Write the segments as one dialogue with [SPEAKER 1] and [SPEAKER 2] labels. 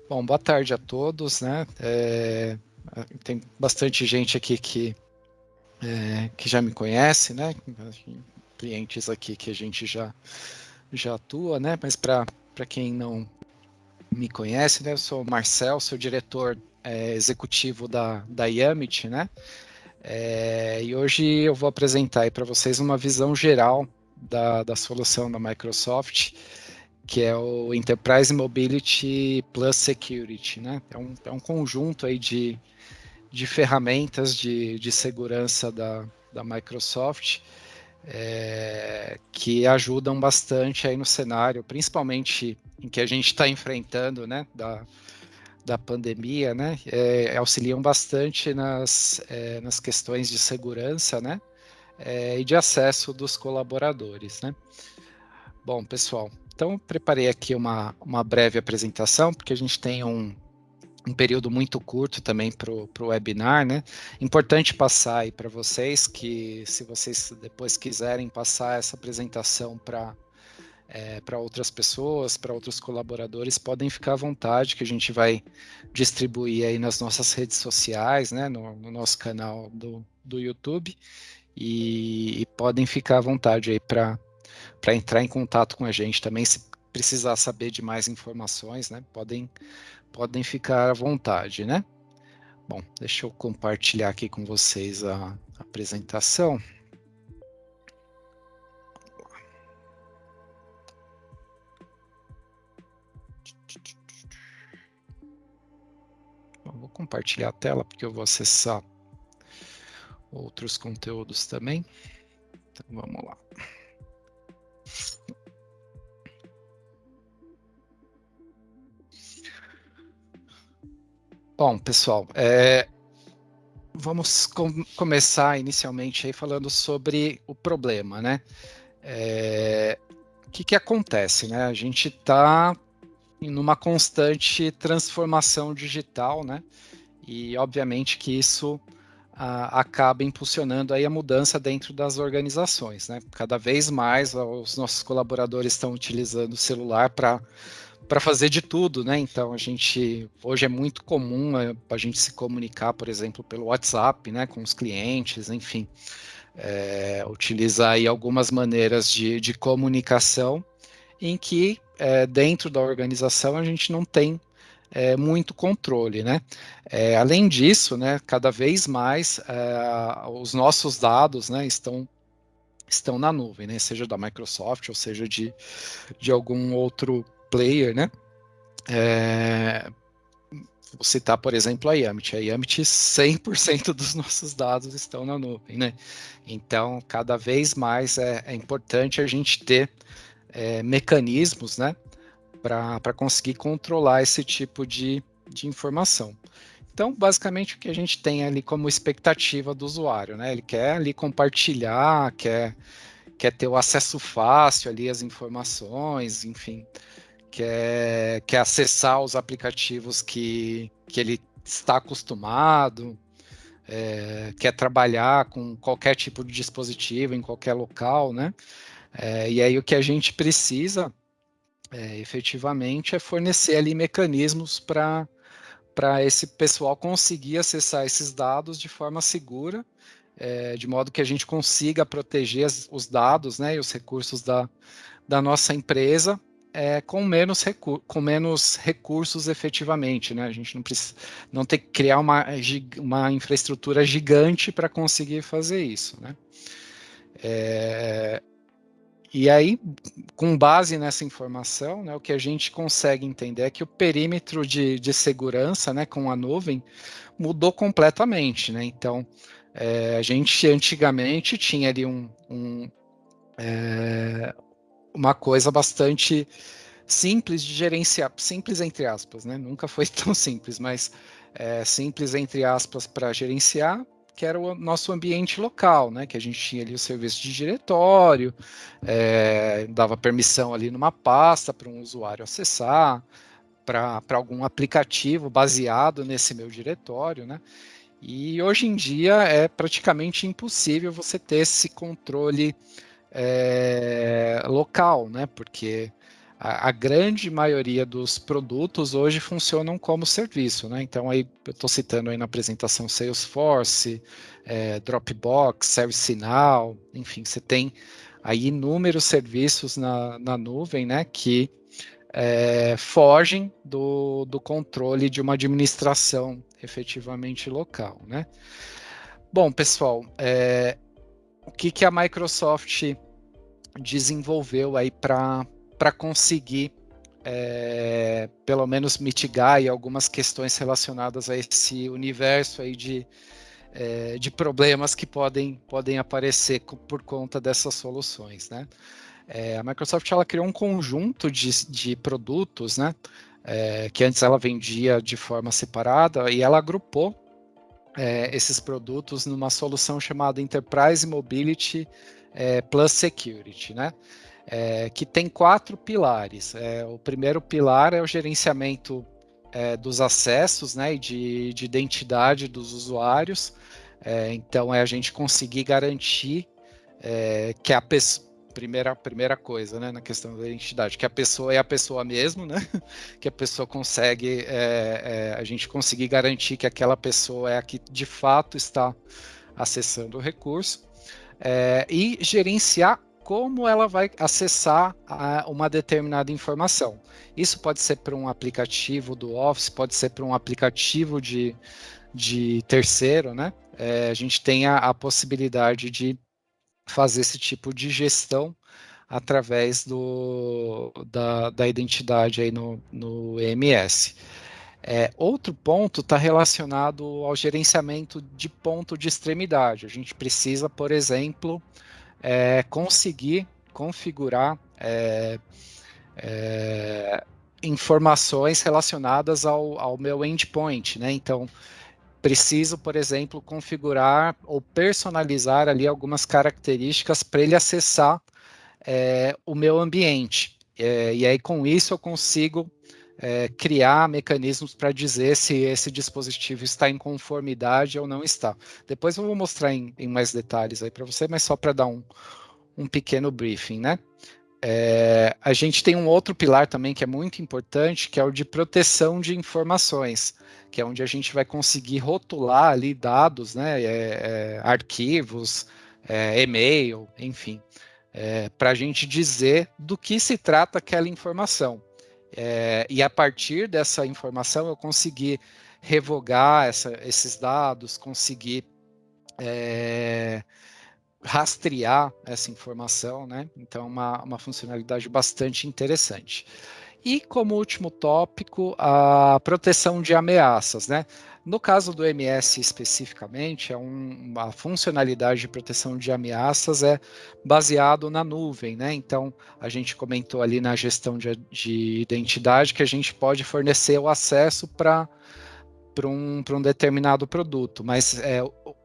[SPEAKER 1] Bom, boa tarde a todos, né? Tem bastante gente aqui que já me conhece, né? Clientes aqui que a gente já atua, né? Mas para quem não me conhece, né? Eu sou o Marcel, sou diretor executivo da Yamit, né? E hoje eu vou apresentar aí para vocês uma visão geral da solução da Microsoft, que é o Enterprise Mobility Plus Security, né? É um conjunto aí de ferramentas de segurança da Microsoft que ajudam bastante aí no cenário, principalmente em que a gente está enfrentando, né? Da pandemia, né? Auxiliam bastante nas questões de segurança, né? E de acesso dos colaboradores, né? Bom, pessoal, então preparei aqui uma breve apresentação, porque a gente tem um período muito curto também para o webinar, né? Importante passar aí para vocês que, se vocês depois quiserem passar essa apresentação para outras pessoas, para outros colaboradores, podem ficar à vontade, que a gente vai distribuir aí nas nossas redes sociais, né? No nosso canal do YouTube, e podem ficar à vontade aí para entrar em contato com a gente também, se precisar saber de mais informações, né? Podem ficar à vontade, né? Bom, deixa eu compartilhar aqui com vocês a apresentação. Bom, vou compartilhar a tela porque eu vou acessar outros conteúdos também. Então vamos lá. Bom, pessoal, vamos começar inicialmente aí falando sobre o problema, né? O que acontece, né? A gente está em uma constante transformação digital, né? E obviamente que isso acaba impulsionando aí a mudança dentro das organizações, né? Cada vez mais os nossos colaboradores estão utilizando o celular para fazer de tudo, né? Então a gente hoje é muito comum a gente se comunicar, por exemplo, pelo WhatsApp, né, com os clientes, enfim, utilizar aí algumas maneiras de comunicação em que dentro da organização a gente não tem muito controle, né? Além disso, né, cada vez mais os nossos dados, né, estão na nuvem, né, seja da Microsoft ou seja de algum outro player, né? Vou citar, por exemplo, a Yamit. A Yamit, 100% dos nossos dados estão na nuvem, né? Então, cada vez mais é importante a gente ter mecanismos, né, para conseguir controlar esse tipo de informação. Então, basicamente, o que a gente tem ali como expectativa do usuário, né? Ele quer ali compartilhar, quer ter o acesso fácil ali às informações, enfim, quer acessar os aplicativos que ele está acostumado, quer trabalhar com qualquer tipo de dispositivo, em qualquer local, né? E aí o que a gente precisa, efetivamente, é fornecer ali mecanismos para esse pessoal conseguir acessar esses dados de forma segura, de modo que a gente consiga proteger os dados, né, e os recursos da nossa empresa com menos recursos efetivamente, né? A gente não precisa, não tem que criar uma infraestrutura gigante para conseguir fazer isso, né? E aí, com base nessa informação, né, o que a gente consegue entender é que o perímetro de segurança, né, com a nuvem, mudou completamente, né? Então, a gente antigamente tinha ali uma coisa bastante simples de gerenciar, simples entre aspas, né? Nunca foi tão simples, mas simples entre aspas para gerenciar, que era o nosso ambiente local, né? Que a gente tinha ali o serviço de diretório, dava permissão ali numa pasta para um usuário acessar, para algum aplicativo baseado nesse meu diretório, né? E hoje em dia é praticamente impossível você ter esse controle local, né? Porque a grande maioria dos produtos hoje funcionam como serviço, né? Então, aí eu estou citando aí na apresentação Salesforce, Dropbox, ServiceNow, enfim, você tem aí inúmeros serviços na nuvem, né, que fogem do controle de uma administração efetivamente local, né? Bom, pessoal, o que a Microsoft desenvolveu aí para conseguir pelo menos mitigar aí algumas questões relacionadas a esse universo aí de problemas que podem aparecer por conta dessas soluções, né? A Microsoft ela criou um conjunto de produtos, né? Que antes ela vendia de forma separada e ela agrupou esses produtos numa solução chamada Enterprise Mobility Plus Security, né? Que tem 4 pilares. O primeiro pilar é o gerenciamento dos acessos, né, e de identidade dos usuários. Então, a gente conseguir garantir que a pessoa, primeira coisa, né, na questão da identidade, que a pessoa é a pessoa mesmo, né, que a pessoa consegue, a gente conseguir garantir que aquela pessoa é a que de fato está acessando o recurso, e gerenciar como ela vai acessar uma determinada informação. Isso pode ser para um aplicativo do Office, pode ser para um aplicativo de terceiro, né? A gente tem a possibilidade de fazer esse tipo de gestão através da identidade aí no EMS. Outro ponto está relacionado ao gerenciamento de ponto de extremidade. A gente precisa, por exemplo, conseguir configurar informações relacionadas ao meu endpoint, né? Então, preciso, por exemplo, configurar ou personalizar ali algumas características para ele acessar o meu ambiente. E aí, com isso, eu consigo criar mecanismos para dizer se esse dispositivo está em conformidade ou não está. Depois eu vou mostrar em mais detalhes aí para você, mas só para dar um pequeno briefing, né? A gente tem um outro pilar também que é muito importante, que é o de proteção de informações, que é onde a gente vai conseguir rotular ali dados, né, arquivos, e-mail, enfim, para a gente dizer do que se trata aquela informação. E a partir dessa informação eu conseguir revogar esses dados, conseguir rastrear essa informação, né? Então, uma funcionalidade bastante interessante. E como último tópico, a proteção de ameaças, né? No caso do MS especificamente, uma funcionalidade de proteção de ameaças baseado na nuvem, né? Então, a gente comentou ali na gestão de identidade que a gente pode fornecer o acesso para um determinado produto, mas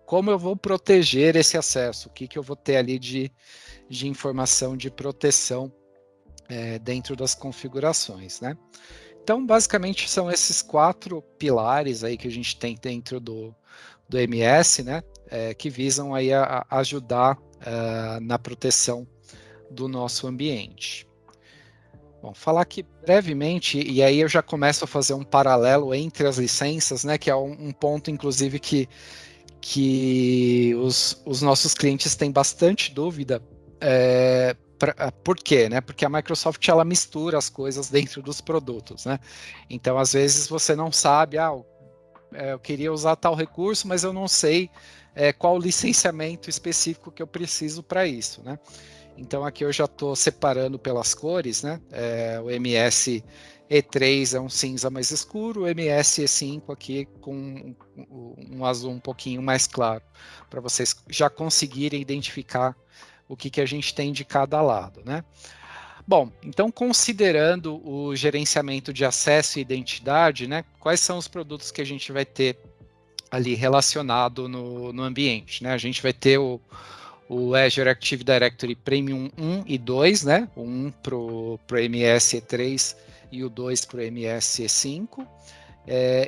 [SPEAKER 1] como eu vou proteger esse acesso? O que eu vou ter ali de informação de proteção dentro das configurações, né? Então, basicamente, são esses 4 pilares aí que a gente tem dentro do MS, né? Que visam aí a ajudar na proteção do nosso ambiente. Bom, falar aqui brevemente, e aí eu já começo a fazer um paralelo entre as licenças, né? Que é um ponto, inclusive, que os nossos clientes têm bastante dúvida. Por quê? Né? Porque a Microsoft ela mistura as coisas dentro dos produtos, né? Então, às vezes, você não sabe, eu queria usar tal recurso, mas eu não sei qual licenciamento específico que eu preciso para isso, né? Então, aqui eu já estou separando pelas cores, né? O MS E3 é um cinza mais escuro, o MS E5 aqui com um azul um pouquinho mais claro, para vocês já conseguirem identificar o que a gente tem de cada lado, né? Bom, então considerando o gerenciamento de acesso e identidade, né? Quais são os produtos que a gente vai ter ali relacionado no ambiente, né? A gente vai ter o Azure Active Directory Premium 1 e 2, né? O 1 para o MS E3 e o 2 para o MS E5.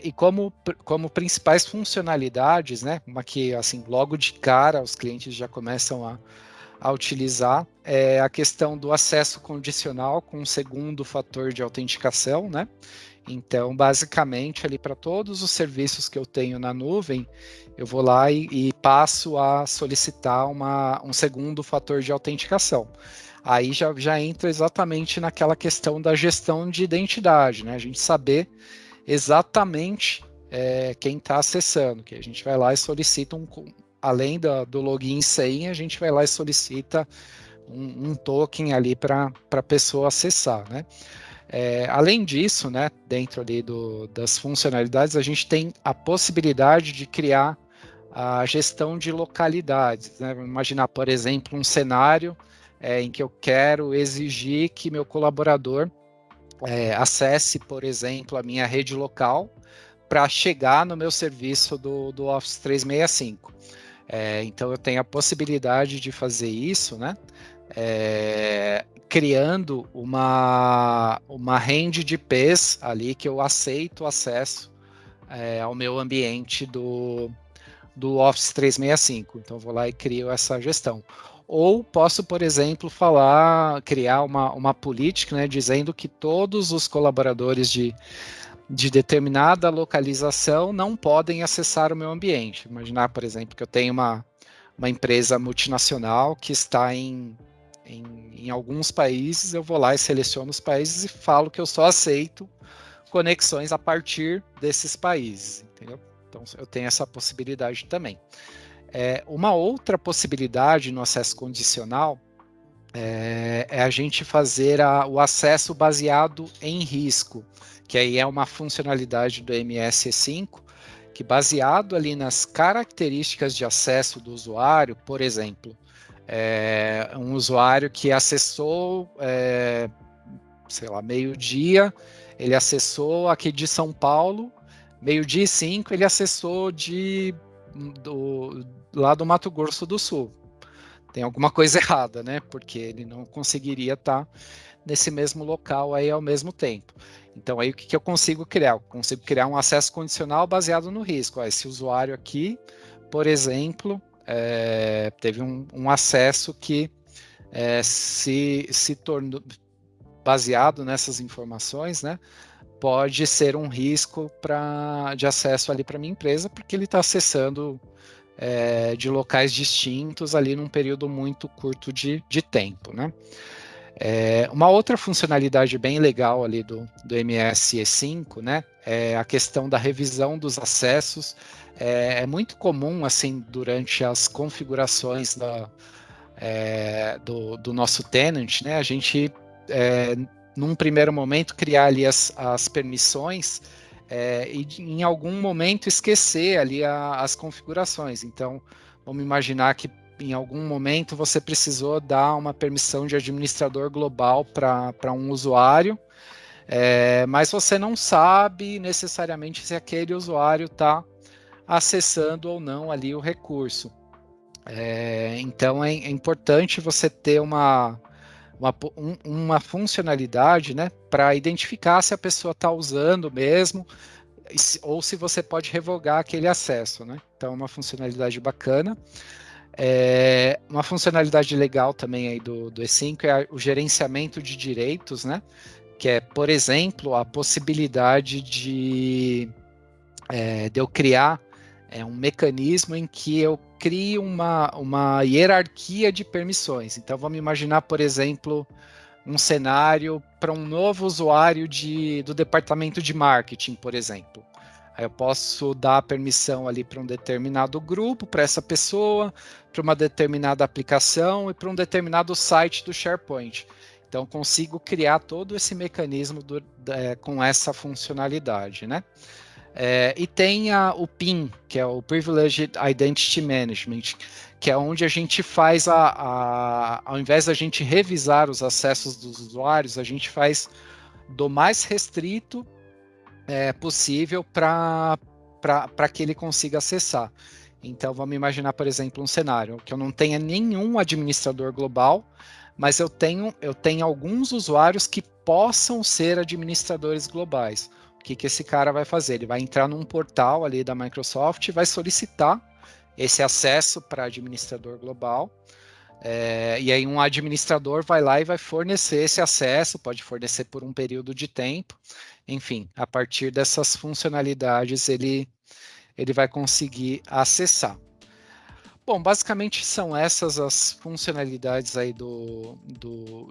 [SPEAKER 1] E como principais funcionalidades, né? Uma que, assim, logo de cara os clientes já começam a utilizar é a questão do acesso condicional com um segundo fator de autenticação, né? Então, basicamente, ali para todos os serviços que eu tenho na nuvem, eu vou lá e passo a solicitar um segundo fator de autenticação. Aí já entra exatamente naquela questão da gestão de identidade, né? A gente saber exatamente quem está acessando, que a gente vai lá e solicita além do login e senha, a gente vai lá e solicita um token ali para a pessoa acessar, né? Além disso, né, dentro ali das funcionalidades, a gente tem a possibilidade de criar a gestão de localidades, né? Vamos imaginar, por exemplo, um cenário em que eu quero exigir que meu colaborador acesse, por exemplo, a minha rede local para chegar no meu serviço do Office 365. Então, eu tenho a possibilidade de fazer isso, né? Criando uma range de IPs ali que eu aceito acesso ao meu ambiente do Office 365. Então, vou lá e crio essa gestão. Ou posso, por exemplo, criar uma política, né, dizendo que todos os colaboradores de determinada localização não podem acessar o meu ambiente. Imaginar, por exemplo, que eu tenho uma empresa multinacional que está em alguns países, eu vou lá e seleciono os países e falo que eu só aceito conexões a partir desses países, entendeu? Então, eu tenho essa possibilidade também. Uma outra possibilidade no acesso condicional é a gente fazer o acesso baseado em risco, que aí é uma funcionalidade do MS5, que baseado ali nas características de acesso do usuário, por exemplo, um usuário que acessou, sei lá, meio-dia, ele acessou aqui de São Paulo, meio-dia e 5, ele acessou lá do Mato Grosso do Sul. Tem alguma coisa errada, né? Porque ele não conseguiria estar nesse mesmo local aí ao mesmo tempo. Então, aí o que eu consigo criar? Eu consigo criar um acesso condicional baseado no risco. Esse usuário aqui, por exemplo, teve um acesso que se tornou, baseado nessas informações, né? Pode ser um risco de acesso ali para minha empresa, porque ele está acessando de locais distintos ali num período muito curto de tempo, né? Uma outra funcionalidade bem legal ali do MSE5, né, é a questão da revisão dos acessos. É muito comum, assim, durante as configurações do nosso tenant, né, a gente, num primeiro momento, criar ali as permissões e em algum momento esquecer ali as configurações. Então, vamos imaginar que em algum momento você precisou dar uma permissão de administrador global para um usuário, mas você não sabe necessariamente se aquele usuário está acessando ou não ali o recurso. Então é importante você ter uma funcionalidade, né, para identificar se a pessoa está usando mesmo, ou se você pode revogar aquele acesso, né? Então é uma funcionalidade bacana. Uma funcionalidade legal também aí do E5 é o gerenciamento de direitos, né? Que é, por exemplo, a possibilidade de eu criar um mecanismo em que eu crio uma hierarquia de permissões. Então, vamos imaginar, por exemplo, um cenário para um novo usuário do departamento de marketing, por exemplo. Aí eu posso dar permissão ali para um determinado grupo, para essa pessoa, para uma determinada aplicação e para um determinado site do SharePoint. Então, consigo criar todo esse mecanismo com essa funcionalidade, né? E tem o PIM, que é o Privileged Identity Management, que é onde a gente faz ao invés da gente revisar os acessos dos usuários, a gente faz do mais restrito possível para que ele consiga acessar. Então, vamos imaginar, por exemplo, um cenário que eu não tenha nenhum administrador global, mas eu tenho alguns usuários que possam ser administradores globais. O que esse cara vai fazer? Ele vai entrar num portal ali da Microsoft e vai solicitar esse acesso para administrador global. E aí um administrador vai lá e vai fornecer esse acesso, pode fornecer por um período de tempo, enfim, a partir dessas funcionalidades ele vai conseguir acessar. Bom, basicamente são essas as funcionalidades aí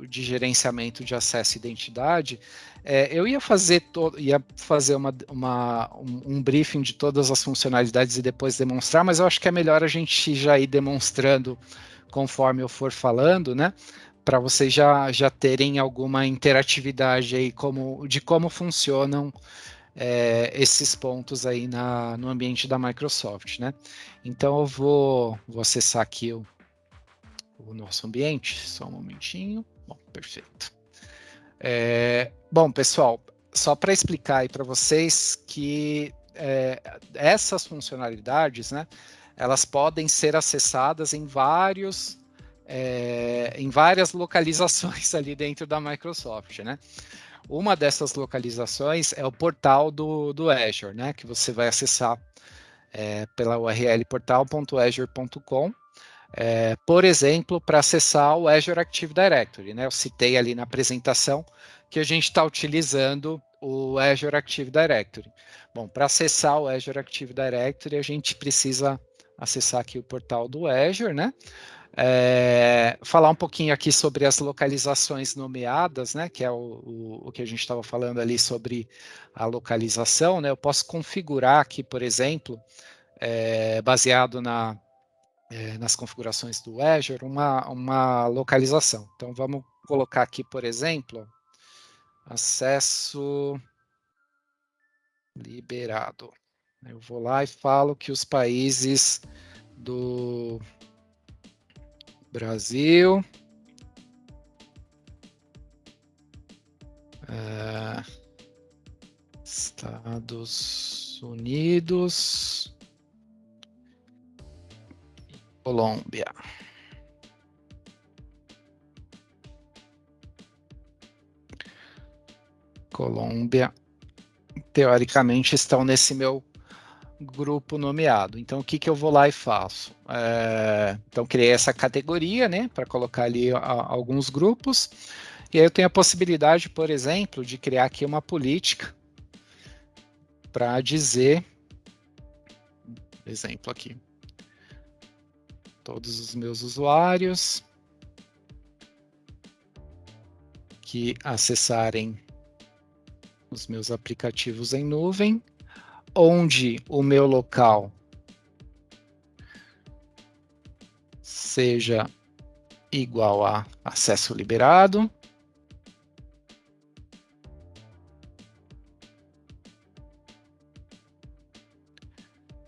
[SPEAKER 1] de gerenciamento de acesso e identidade. Eu ia fazer, um briefing de todas as funcionalidades e depois demonstrar, mas eu acho que é melhor a gente já ir demonstrando conforme eu for falando, né? Para vocês já terem alguma interatividade aí de como funcionam esses pontos aí no ambiente da Microsoft, né? Então eu vou acessar aqui o nosso ambiente, só um momentinho. Bom, perfeito. Bom, pessoal, só para explicar aí para vocês que essas funcionalidades, né, elas podem ser acessadas em várias localizações ali dentro da Microsoft, né? Uma dessas localizações é o portal do Azure, né, que você vai acessar pela URL portal.azure.com, por exemplo, para acessar o Azure Active Directory, né? Eu citei ali na apresentação que a gente está utilizando o Azure Active Directory. Bom, para acessar o Azure Active Directory, a gente precisa acessar aqui o portal do Azure, né? Falar um pouquinho aqui sobre as localizações nomeadas, né? Que é o que a gente estava falando ali sobre a localização, né? Eu posso configurar aqui, por exemplo, baseado nas configurações do Azure, uma localização. Então, vamos colocar aqui, por exemplo, acesso liberado. Eu vou lá e falo que os países do Brasil, Estados Unidos, Colômbia. Colômbia, teoricamente, estão nesse meu grupo nomeado. Então, o que, que eu vou lá e faço? Então, criei essa categoria, né, para colocar ali alguns grupos. E aí eu tenho a possibilidade, por exemplo, de criar aqui uma política para dizer, exemplo aqui, todos os meus usuários que acessarem os meus aplicativos em nuvem, onde o meu local seja igual a acesso liberado.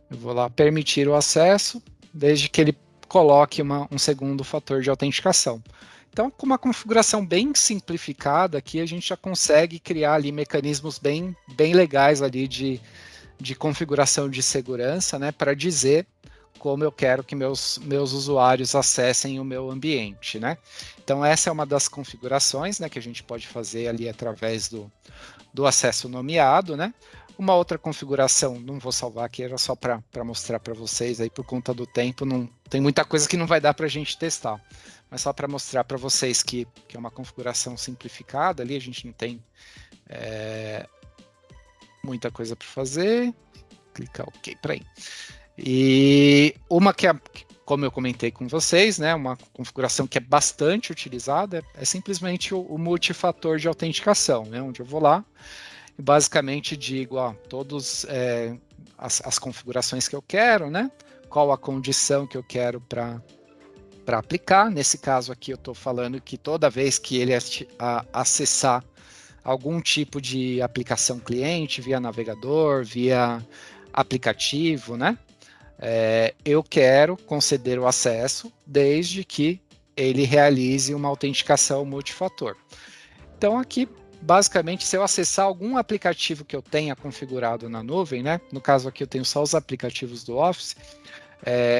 [SPEAKER 1] Eu vou lá permitir o acesso, desde que ele coloque um segundo fator de autenticação. Então, com uma configuração bem simplificada aqui, a gente já consegue criar ali mecanismos bem legais ali de configuração de segurança, né, para dizer como eu quero que meus usuários acessem o meu ambiente, né? Então, essa é uma das configurações, né, que a gente pode fazer ali através do acesso nomeado, né? Uma outra configuração, não vou salvar aqui, era só para mostrar para vocês aí por conta do tempo, não tem muita coisa que não vai dar para a gente testar, mas só para mostrar para vocês que é uma configuração simplificada ali, a gente não tem muita coisa para fazer, clicar OK para aí. E uma que é, como eu comentei com vocês, né, uma configuração que é bastante utilizada é simplesmente o multifator de autenticação, né, onde eu vou lá e basicamente digo, todos as configurações que eu quero, né, qual a condição que eu quero para aplicar. Nesse caso aqui eu estou falando que toda vez que ele acessar algum tipo de aplicação cliente, via navegador, via aplicativo, né, eu quero conceder o acesso desde que ele realize uma autenticação multifator. Então, aqui, basicamente, se eu acessar algum aplicativo que eu tenha configurado na nuvem, né? No caso aqui eu tenho só os aplicativos do Office,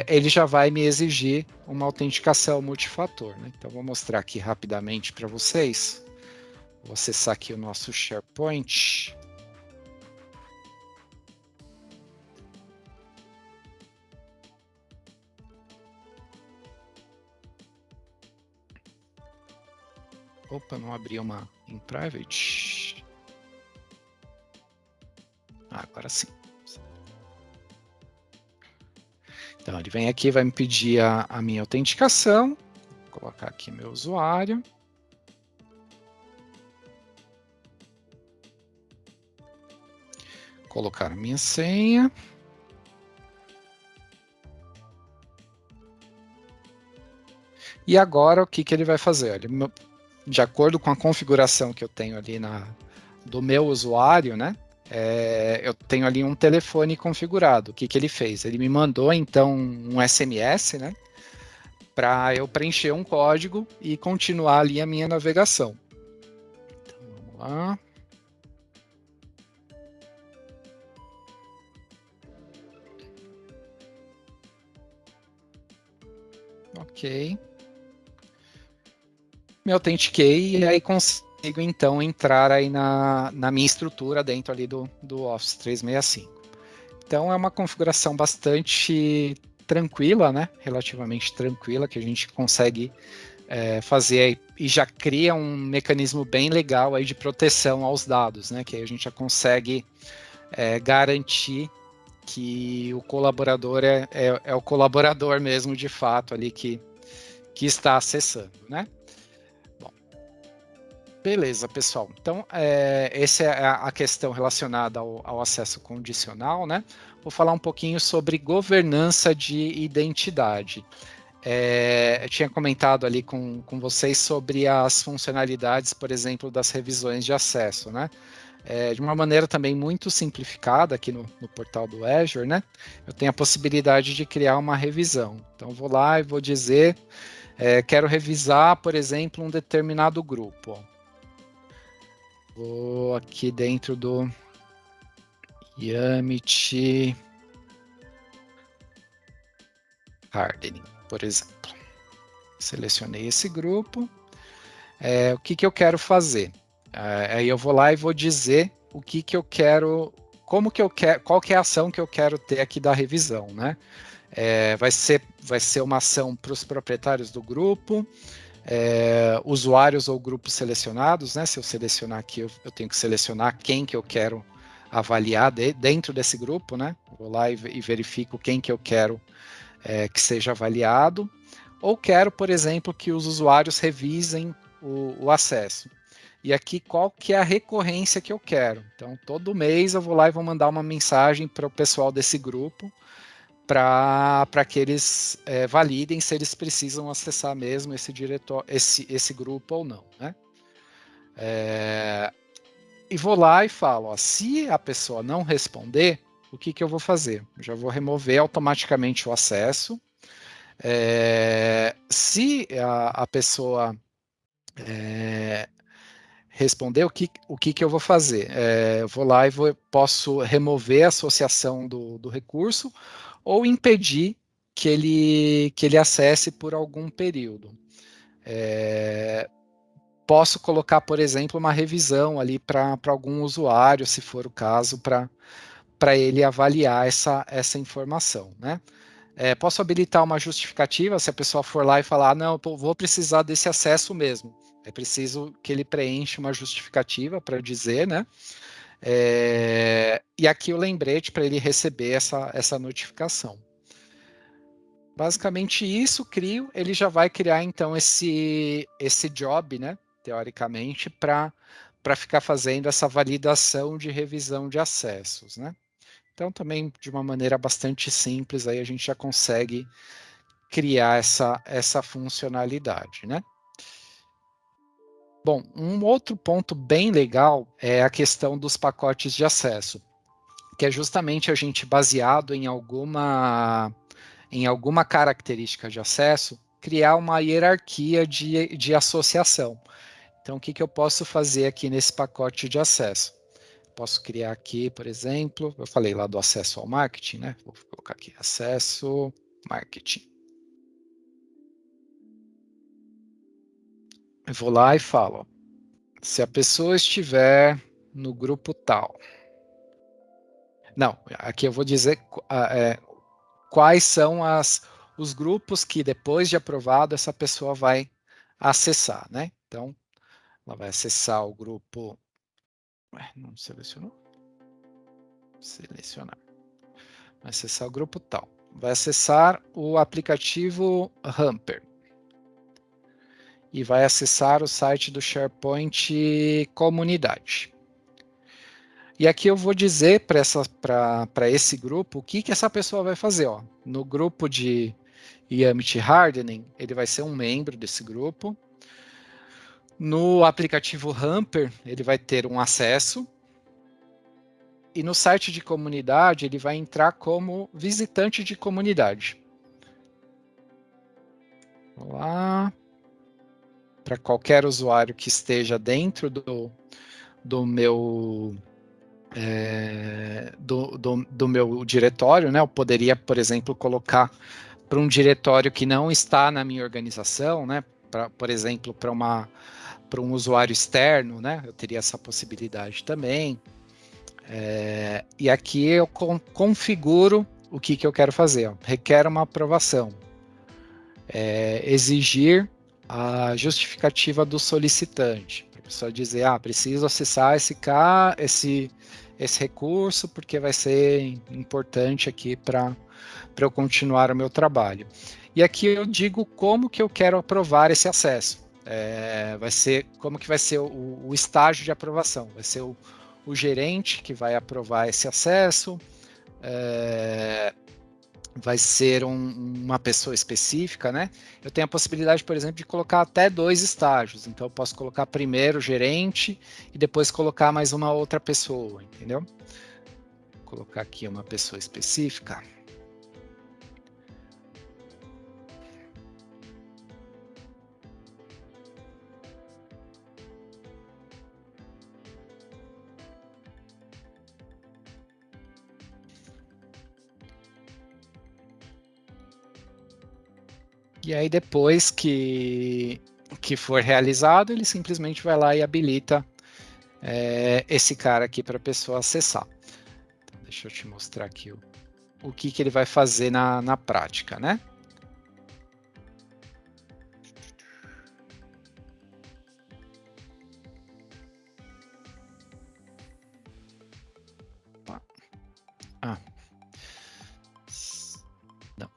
[SPEAKER 1] ele já vai me exigir uma autenticação multifator, né? Então, vou mostrar aqui rapidamente para vocês. Vou acessar aqui o nosso SharePoint. Opa, não abri uma em private. Agora sim. Então, ele vem aqui, vai me pedir a minha autenticação. Vou colocar aqui meu usuário. Colocar a minha senha. E agora, o que ele vai fazer? Ele, de acordo com a configuração que eu tenho ali do meu usuário, né? Eu tenho ali um telefone configurado. O que ele fez? Ele me mandou, então, um SMS, né? Para eu preencher um código e continuar ali a minha navegação. Então, vamos lá. Ok. Me autentiquei e aí consigo, então, entrar aí na minha estrutura dentro ali do Office 365. Então, é uma configuração bastante tranquila, né? Relativamente tranquila, que a gente consegue fazer e já cria um mecanismo bem legal aí de proteção aos dados, né? Que aí a gente já consegue garantir que o colaborador é o colaborador mesmo, de fato, ali que está acessando, né? Bom, beleza, pessoal. Então, essa é a questão relacionada ao acesso condicional, né? Vou falar um pouquinho sobre governança de identidade. Eu tinha comentado ali com vocês sobre as funcionalidades, por exemplo, das revisões de acesso, né? De uma maneira também muito simplificada aqui no portal do Azure, né? Eu tenho a possibilidade de criar uma revisão. Então, vou lá e vou dizer, quero revisar, por exemplo, um determinado grupo. Vou aqui dentro do Yamit Hardening, por exemplo. Selecionei esse grupo. O que eu quero fazer? Aí eu vou lá e vou dizer o que eu quero, como que eu quero, qual que é a ação que eu quero ter aqui da revisão, né? Vai ser uma ação para os proprietários do grupo, usuários ou grupos selecionados, né? Se eu selecionar aqui, eu tenho que selecionar quem que eu quero avaliar dentro desse grupo, né? Vou lá e verifico quem que eu quero que seja avaliado, ou quero, por exemplo, que os usuários revisem o acesso. E aqui, qual que é a recorrência que eu quero? Então, todo mês eu vou lá e vou mandar uma mensagem para o pessoal desse grupo, para que eles validem se eles precisam acessar mesmo esse grupo ou não, né? E vou lá e falo, ó, se a pessoa não responder, o que eu vou fazer? Eu já vou remover automaticamente o acesso. Se a pessoa responder, o que eu vou fazer? Eu vou lá e posso remover a associação do recurso ou impedir que ele acesse por algum período. Posso colocar, por exemplo, uma revisão ali para algum usuário, se for o caso, para ele avaliar essa informação, né? Posso habilitar uma justificativa se a pessoa for lá e falar, não, eu vou precisar desse acesso mesmo. É preciso que ele preencha uma justificativa para dizer, né? E aqui o lembrete para ele receber essa notificação. Basicamente isso, ele já vai criar então esse job, né? Teoricamente, para ficar fazendo essa validação de revisão de acessos, né? Então, também de uma maneira bastante simples, aí a gente já consegue criar essa funcionalidade, né? Bom, um outro ponto bem legal é a questão dos pacotes de acesso, que é justamente a gente baseado em alguma característica de acesso, criar uma hierarquia de associação. Então, o que eu posso fazer aqui nesse pacote de acesso? Posso criar aqui, por exemplo, eu falei lá do acesso ao marketing, né? Vou colocar aqui, acesso marketing. Eu vou lá e falo, se a pessoa estiver no grupo tal. Não, aqui eu vou dizer quais são os grupos que depois de aprovado essa pessoa vai acessar, né? Então, Ela vai acessar o grupo. Ué, não selecionou? Selecionar. Vai acessar o grupo tal. Vai acessar o aplicativo Hamper. E vai acessar o site do SharePoint Comunidade. E aqui eu vou dizer para esse grupo o que essa pessoa vai fazer. Ó. No grupo de Yamit Hardening, ele vai ser um membro desse grupo. No aplicativo Hamper, ele vai ter um acesso. E no site de comunidade, ele vai entrar como visitante de comunidade. Vamos lá. Para qualquer usuário que esteja dentro do meu do meu diretório, né? Eu poderia, por exemplo, colocar para um diretório que não está na minha organização, né? Por exemplo, para um usuário externo, né? Eu teria essa possibilidade também. E aqui eu configuro o que eu quero fazer. Ó. Requer uma aprovação. Exigir a justificativa do solicitante. Para a pessoa dizer, preciso acessar esse recurso porque vai ser importante aqui para eu continuar o meu trabalho. E aqui eu digo como que eu quero aprovar esse acesso. Vai ser como que vai ser o estágio de aprovação. Vai ser o gerente que vai aprovar esse acesso. Vai ser uma pessoa específica, né? Eu tenho a possibilidade, por exemplo, de colocar até 2 estágios. Então, eu posso colocar primeiro o gerente e depois colocar mais uma outra pessoa, entendeu? Vou colocar aqui uma pessoa específica. E aí, depois que for realizado, ele simplesmente vai lá e habilita esse cara aqui para a pessoa acessar. Então, deixa eu te mostrar aqui o que ele vai fazer na prática, né? Ah. Não.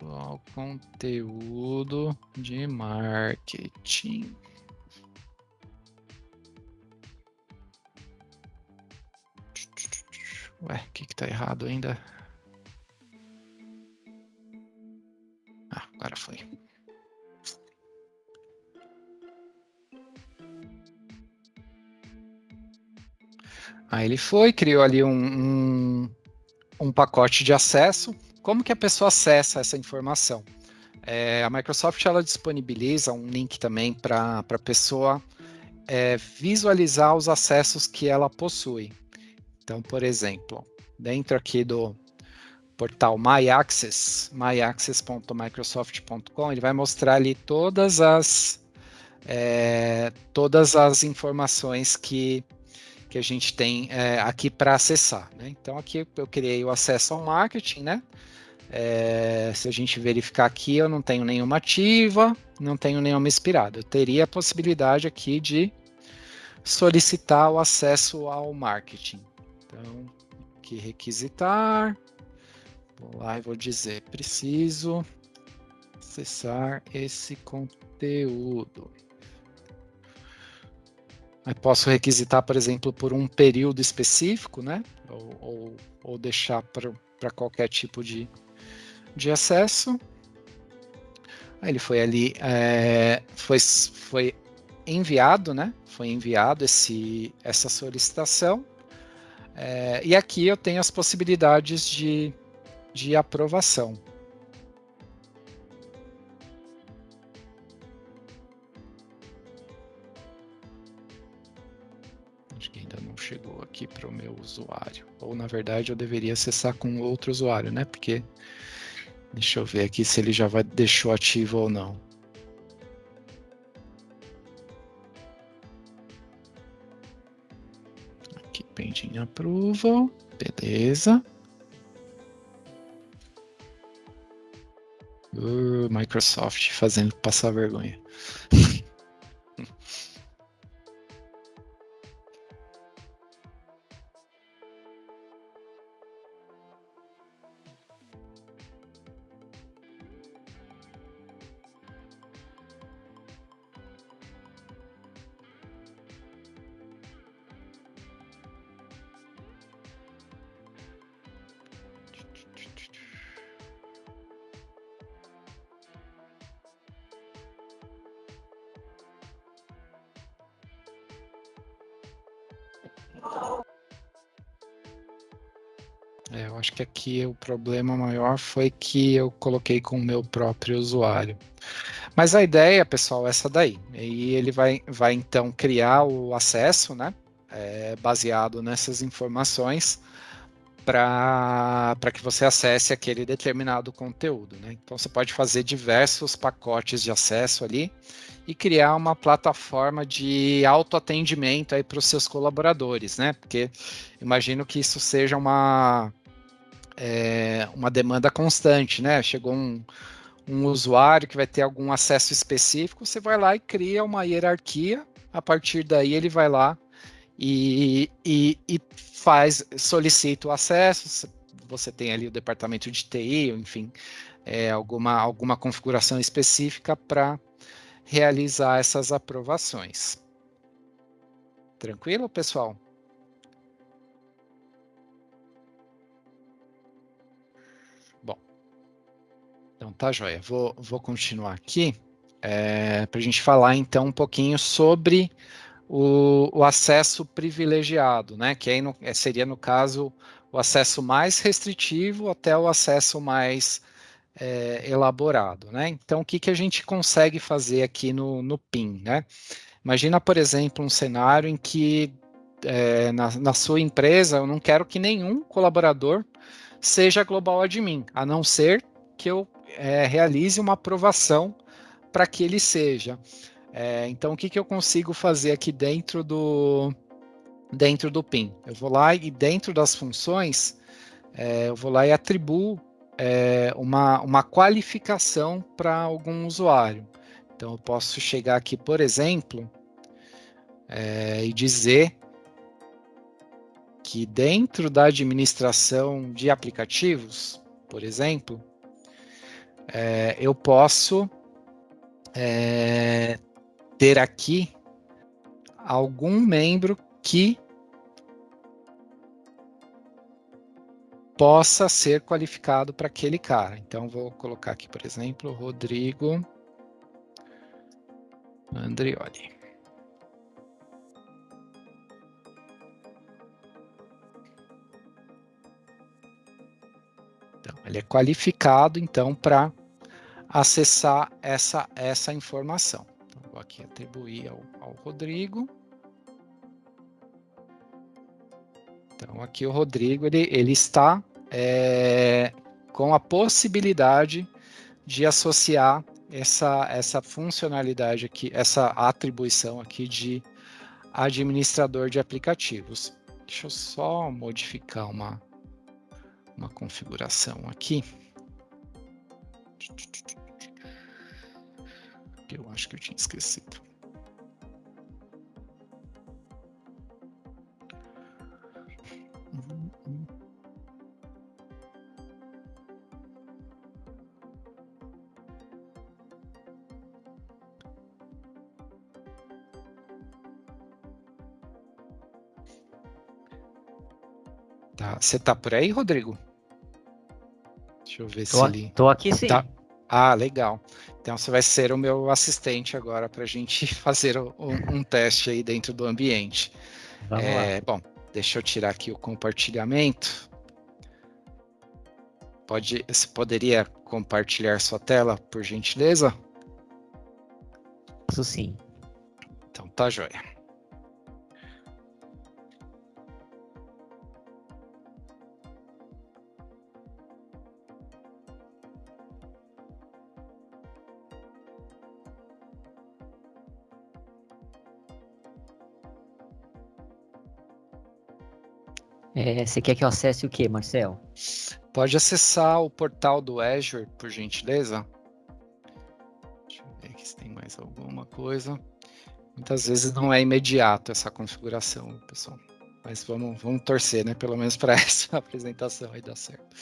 [SPEAKER 1] Só conteúdo de marketing. Ué, o que tá errado ainda? Agora foi. Aí ele foi, criou ali um pacote de acesso. Como que a pessoa acessa essa informação? A Microsoft ela disponibiliza um link também para a pessoa visualizar os acessos que ela possui. Então, por exemplo, dentro aqui do portal myaccess.microsoft.com, ele vai mostrar ali todas as informações que a gente tem aqui para acessar. Né? Então, aqui eu criei o acesso ao marketing, né? Se a gente verificar aqui, eu não tenho nenhuma ativa, não tenho nenhuma expirada. Eu teria a possibilidade aqui de solicitar o acesso ao marketing. Então, aqui requisitar. Vou lá e vou dizer, preciso acessar esse conteúdo. Eu posso requisitar, por exemplo, por um período específico, né? Ou deixar para qualquer tipo de acesso. Aí ele foi ali, foi enviado, né? Foi enviado essa solicitação. E aqui eu tenho as possibilidades de aprovação. Acho que ainda não chegou aqui para o meu usuário. Ou, na verdade, eu deveria acessar com outro usuário, né? Porque, deixa eu ver aqui se ele já deixou ativo ou não. Aqui, Pending approval. Beleza. Microsoft fazendo passar vergonha. Eu acho que aqui o problema maior foi que eu coloquei com o meu próprio usuário. Mas a ideia, pessoal, é essa daí. E ele vai então criar o acesso, né? Baseado nessas informações para que você acesse aquele determinado conteúdo, né? Então você pode fazer diversos pacotes de acesso ali e criar uma plataforma de autoatendimento aí para os seus colaboradores, né? Porque imagino que isso seja uma demanda constante, né? Chegou um usuário que vai ter algum acesso específico, você vai lá e cria uma hierarquia, a partir daí ele vai lá e solicita o acesso, você tem ali o departamento de TI, enfim, alguma configuração específica para realizar essas aprovações. Tranquilo, pessoal? Bom, então tá joia. Vou continuar aqui para a gente falar então um pouquinho sobre o acesso privilegiado, né? Que aí seria, no caso, o acesso mais restritivo até o acesso mais elaborado, né? Então, o que a gente consegue fazer aqui no PIN, né? Imagina, por exemplo, um cenário em que na sua empresa eu não quero que nenhum colaborador seja global admin, a não ser que eu realize uma aprovação para que ele seja. Então, o que eu consigo fazer aqui dentro do PIN? Eu vou lá e dentro das funções, eu vou lá e atribuo uma qualificação para algum usuário. Então, eu posso chegar aqui, por exemplo, e dizer que dentro da administração de aplicativos, por exemplo, eu posso ter aqui algum membro que possa ser qualificado para aquele cara. Então, vou colocar aqui, por exemplo, Rodrigo Andrioli. Então, ele é qualificado, então, para acessar essa informação. Então, vou aqui atribuir ao Rodrigo. Então, aqui o Rodrigo, ele está com a possibilidade de associar essa funcionalidade aqui, essa atribuição aqui de administrador de aplicativos. Deixa eu só modificar uma configuração aqui. Eu acho que eu tinha esquecido. Tá. Você tá por aí, Rodrigo? Deixa eu ver se ele...
[SPEAKER 2] Tô aqui sim.
[SPEAKER 1] Tá. Ah, legal. Então você vai ser o meu assistente agora para a gente fazer um teste aí dentro do ambiente.
[SPEAKER 2] Vamos lá.
[SPEAKER 1] Bom, deixa eu tirar aqui o compartilhamento. Você poderia compartilhar sua tela, por gentileza?
[SPEAKER 2] Isso sim.
[SPEAKER 1] Então tá joia.
[SPEAKER 2] Você quer que eu acesse o quê, Marcel?
[SPEAKER 1] Pode acessar o portal do Azure, por gentileza. Deixa eu ver aqui se tem mais alguma coisa. Muitas vezes não é imediato essa configuração, pessoal. Mas vamos torcer, né? Pelo menos para essa apresentação aí dar certo.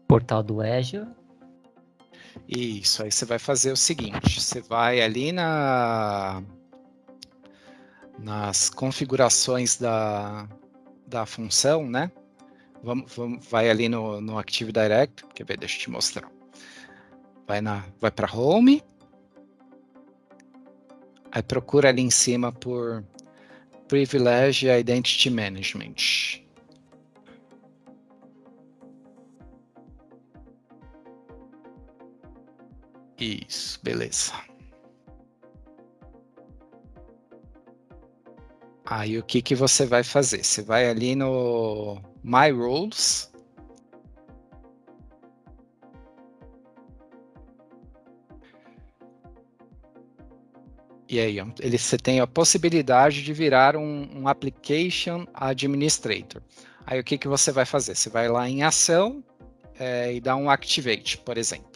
[SPEAKER 2] Portal do Azure.
[SPEAKER 1] Isso, aí você vai fazer o seguinte, você vai ali nas configurações da função, né? Vai ali no Active Directory, quer ver, deixa eu te mostrar. Vai para Home, aí procura ali em cima por Privilege Identity Management. Isso, beleza. Aí o que você vai fazer? Você vai ali no My Roles. E aí, você tem a possibilidade de virar um Application Administrator. Aí o que você vai fazer? Você vai lá em Ação e dá um Activate, por exemplo.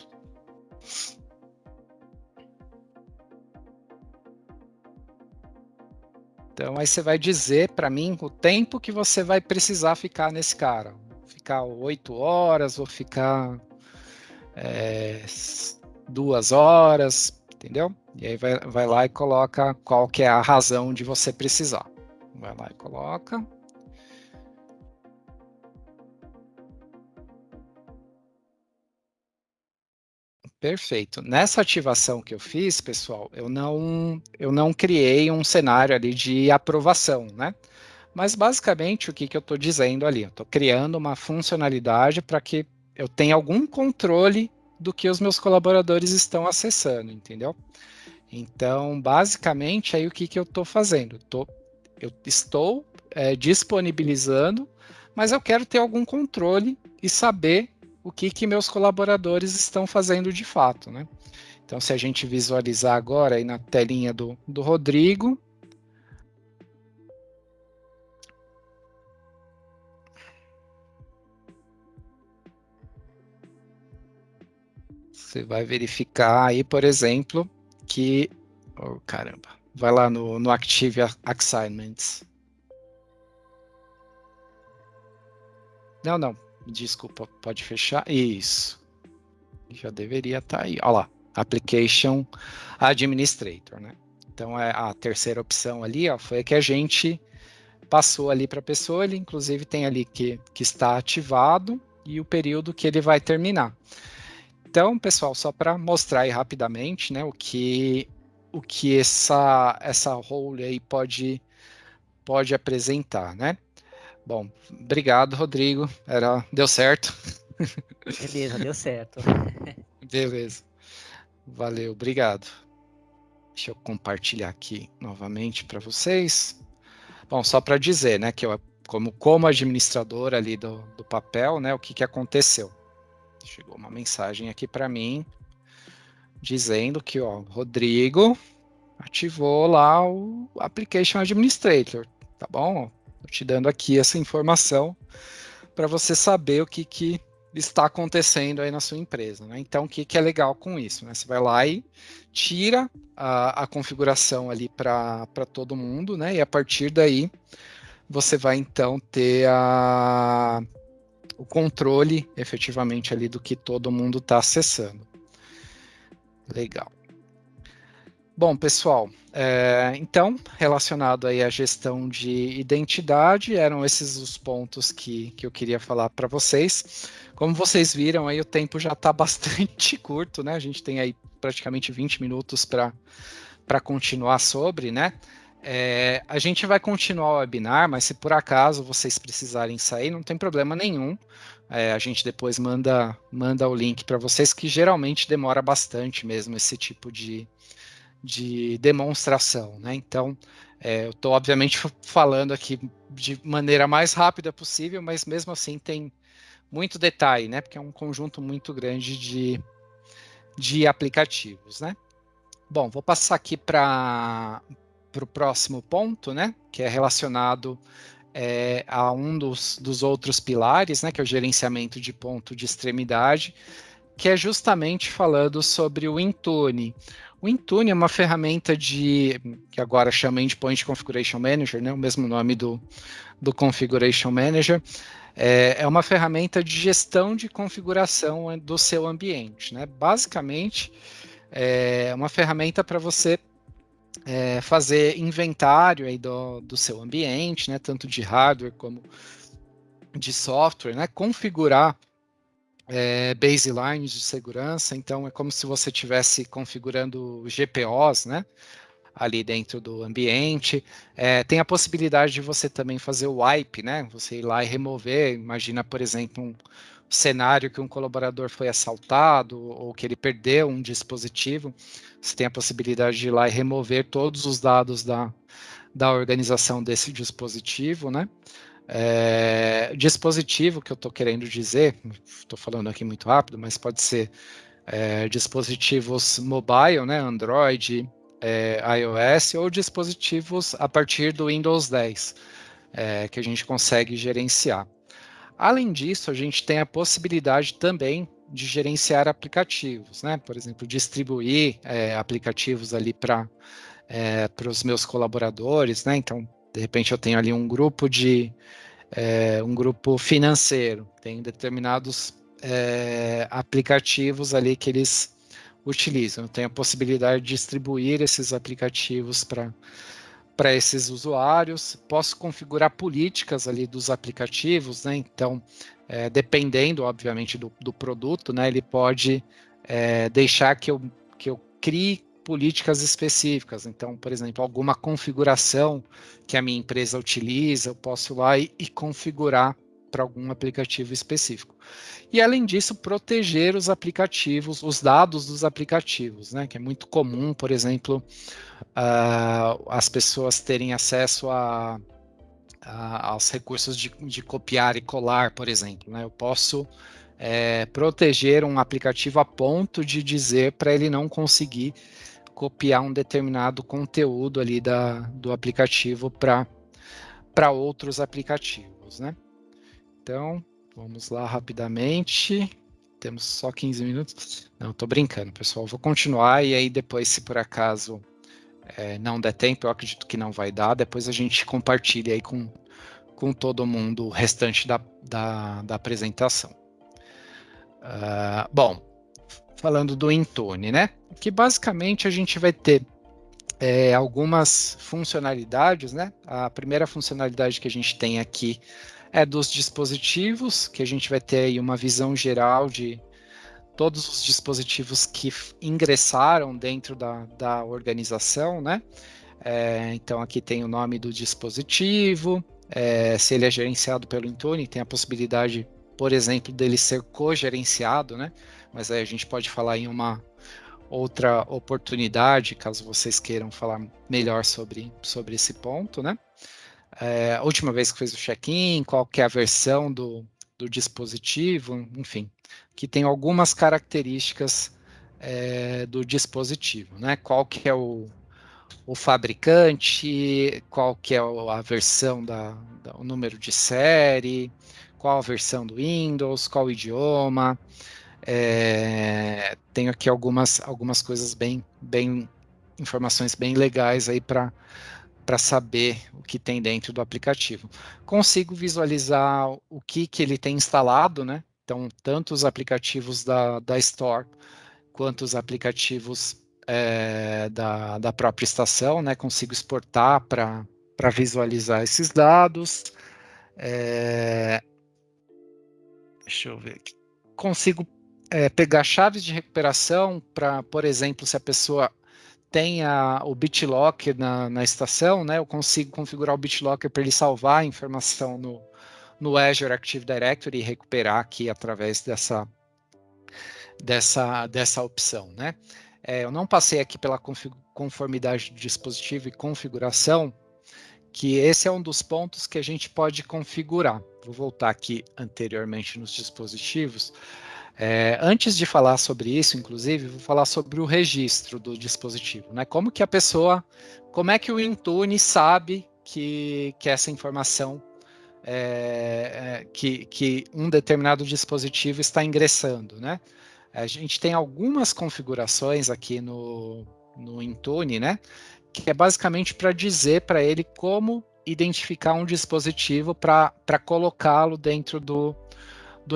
[SPEAKER 1] Então, aí você vai dizer para mim o tempo que você vai precisar ficar nesse cara. Ficar 8 horas, ou ficar 2 horas, entendeu? E aí vai lá e coloca qual que é a razão de você precisar. Vai lá e coloca. Perfeito. Nessa ativação que eu fiz, pessoal, eu não criei um cenário ali de aprovação, né? Mas basicamente o que eu estou dizendo ali? Eu estou criando uma funcionalidade para que eu tenha algum controle do que os meus colaboradores estão acessando, entendeu? Então, basicamente, aí o que eu estou fazendo? Eu estou disponibilizando, mas eu quero ter algum controle e saber o que meus colaboradores estão fazendo de fato, né? Então, se a gente visualizar agora aí na telinha do Rodrigo, você vai verificar aí, por exemplo, que, oh, caramba, vai lá no Active Assignments. Não, desculpa, pode fechar. Isso. Já deveria estar aí. Olha lá, Application Administrator, né? Então, a terceira opção ali, ó, foi a que a gente passou ali para a pessoa. Ele, inclusive, tem ali que está ativado e o período que ele vai terminar. Então, pessoal, só para mostrar aí rapidamente, né, o que essa role aí pode apresentar, né? Bom, obrigado, Rodrigo. Deu certo.
[SPEAKER 2] Beleza, deu certo.
[SPEAKER 1] Beleza. Valeu, obrigado. Deixa eu compartilhar aqui novamente para vocês. Bom, só para dizer, né, que eu, como administrador ali do papel, né, o que aconteceu? Chegou uma mensagem aqui para mim dizendo que, ó, Rodrigo ativou lá o Application Administrator, tá bom? Estou te dando aqui essa informação para você saber o que está acontecendo aí na sua empresa, né? Então, o que é legal com isso, né? Você vai lá e tira a configuração ali para todo mundo, né? E a partir daí, você vai então ter o controle efetivamente ali do que todo mundo está acessando. Legal. Bom, pessoal, então, relacionado aí à gestão de identidade, eram esses os pontos que eu queria falar para vocês. Como vocês viram, aí o tempo já está bastante curto, né? A gente tem aí praticamente 20 minutos para continuar sobre, né? A gente vai continuar o webinar, mas se por acaso vocês precisarem sair, não tem problema nenhum, A gente depois manda o link para vocês, que geralmente demora bastante mesmo esse tipo de demonstração, né? Então, eu estou obviamente falando aqui de maneira mais rápida possível, mas mesmo assim tem muito detalhe, né? Porque é um conjunto muito grande de aplicativos, né? Bom, vou passar aqui para o próximo ponto, né? Que é relacionado a um dos outros pilares, né? Que é o gerenciamento de ponto de extremidade, que é justamente falando sobre o Intune. O Intune é uma ferramenta que agora chama Endpoint Configuration Manager, né? O mesmo nome do Configuration Manager. É uma ferramenta de gestão de configuração do seu ambiente, né? Basicamente, é uma ferramenta para você fazer inventário aí do seu ambiente, né? Tanto de hardware como de software, né? Configurar baselines de segurança. Então, é como se você estivesse configurando GPOs, né? Ali dentro do ambiente. Tem a possibilidade de você também fazer o wipe, né? Você ir lá e remover. Imagina, por exemplo, um cenário que um colaborador foi assaltado ou que ele perdeu um dispositivo. Você tem a possibilidade de ir lá e remover todos os dados da organização desse dispositivo, né? Dispositivo que eu estou querendo dizer, estou falando aqui muito rápido, mas pode ser dispositivos mobile, né? Android, iOS, ou dispositivos a partir do Windows 10, que a gente consegue gerenciar. Além disso, a gente tem a possibilidade também de gerenciar aplicativos, né? Por exemplo, distribuir aplicativos ali para os meus colaboradores, né? Então, de repente, eu tenho ali um grupo um grupo financeiro, tem determinados aplicativos ali que eles utilizam. Eu tenho a possibilidade de distribuir esses aplicativos para esses usuários, posso configurar políticas ali dos aplicativos, né? Então, dependendo, obviamente, do produto, né? Ele pode deixar que eu crie políticas específicas. Então, por exemplo, alguma configuração que a minha empresa utiliza, eu posso ir lá e configurar para algum aplicativo específico. E, além disso, proteger os aplicativos, os dados dos aplicativos, né? Que é muito comum, por exemplo, as pessoas terem acesso aos recursos de copiar e colar, por exemplo, né? Eu posso proteger um aplicativo a ponto de dizer para ele não conseguir copiar um determinado conteúdo ali do aplicativo para outros aplicativos, né? Então, vamos lá rapidamente. Temos só 15 minutos. Não, estou brincando, pessoal. Vou continuar e aí depois, se por acaso não der tempo, eu acredito que não vai dar, depois a gente compartilha aí com todo mundo o restante da apresentação. Bom, falando do Intune, né? Que basicamente a gente vai ter algumas funcionalidades, né? A primeira funcionalidade que a gente tem aqui é dos dispositivos, que a gente vai ter aí uma visão geral de todos os dispositivos que ingressaram dentro da organização, né? Então aqui tem o nome do dispositivo, se ele é gerenciado pelo Intune, tem a possibilidade, por exemplo, dele ser co-gerenciado, né? Mas aí a gente pode falar em uma outra oportunidade, caso vocês queiram falar melhor sobre esse ponto, né? A última vez que fez o check-in, qual que é a versão do dispositivo, enfim, que tem algumas características do dispositivo, né? Qual que é o fabricante, qual que é a versão o número de série, qual a versão do Windows, qual o idioma. Tenho aqui algumas coisas informações bem legais aí para saber o que tem dentro do aplicativo. Consigo visualizar o que ele tem instalado, né? Então, tanto os aplicativos da Store quanto os aplicativos da própria estação, né? Consigo exportar para visualizar esses dados. Deixa eu ver aqui. Consigo pegar chaves de recuperação para, por exemplo, se a pessoa tem o BitLocker na estação, né? Eu consigo configurar o BitLocker para ele salvar a informação no Azure Active Directory e recuperar aqui através dessa opção, né? Eu não passei aqui pela conformidade do dispositivo e configuração, que esse é um dos pontos que a gente pode configurar. Vou voltar aqui anteriormente nos dispositivos. Antes de falar sobre isso, inclusive, vou falar sobre o registro do dispositivo, né? Como é que o Intune sabe que essa informação, que um determinado dispositivo está ingressando, né? A gente tem algumas configurações aqui no Intune, né? Que é basicamente para dizer para ele como identificar um dispositivo para colocá-lo dentro do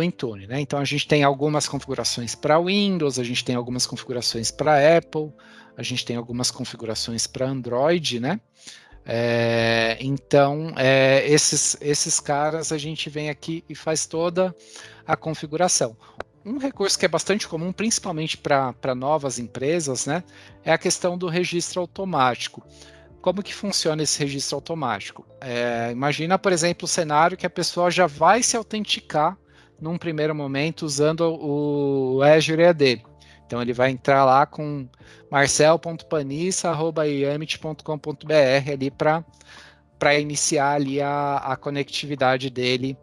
[SPEAKER 1] Intune, né? Então a gente tem algumas configurações para Windows, a gente tem algumas configurações para Apple, a gente tem algumas configurações para Android, né? Então esses caras a gente vem aqui e faz toda a configuração. Um recurso que é bastante comum, principalmente para novas empresas, né, é a questão do registro automático. Como que funciona esse registro automático? Imagina, por exemplo, o cenário que a pessoa já vai se autenticar num primeiro momento usando o Azure AD. Então ele vai entrar lá com marcel.panissa@iamit.com.br ali para iniciar ali a conectividade dele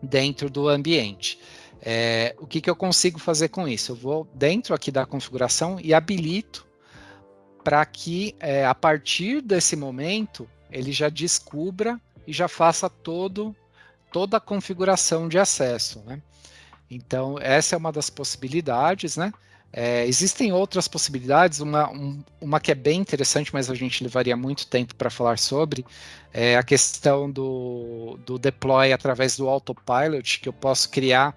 [SPEAKER 1] dentro do ambiente. O que eu consigo fazer com isso? Eu vou dentro aqui da configuração e habilito para que, a partir desse momento, ele já descubra e já faça toda a configuração de acesso, né? Então, essa é uma das possibilidades, né? Existem outras possibilidades, uma que é bem interessante, mas a gente levaria muito tempo para falar sobre, é a questão do deploy através do autopilot, que eu posso criar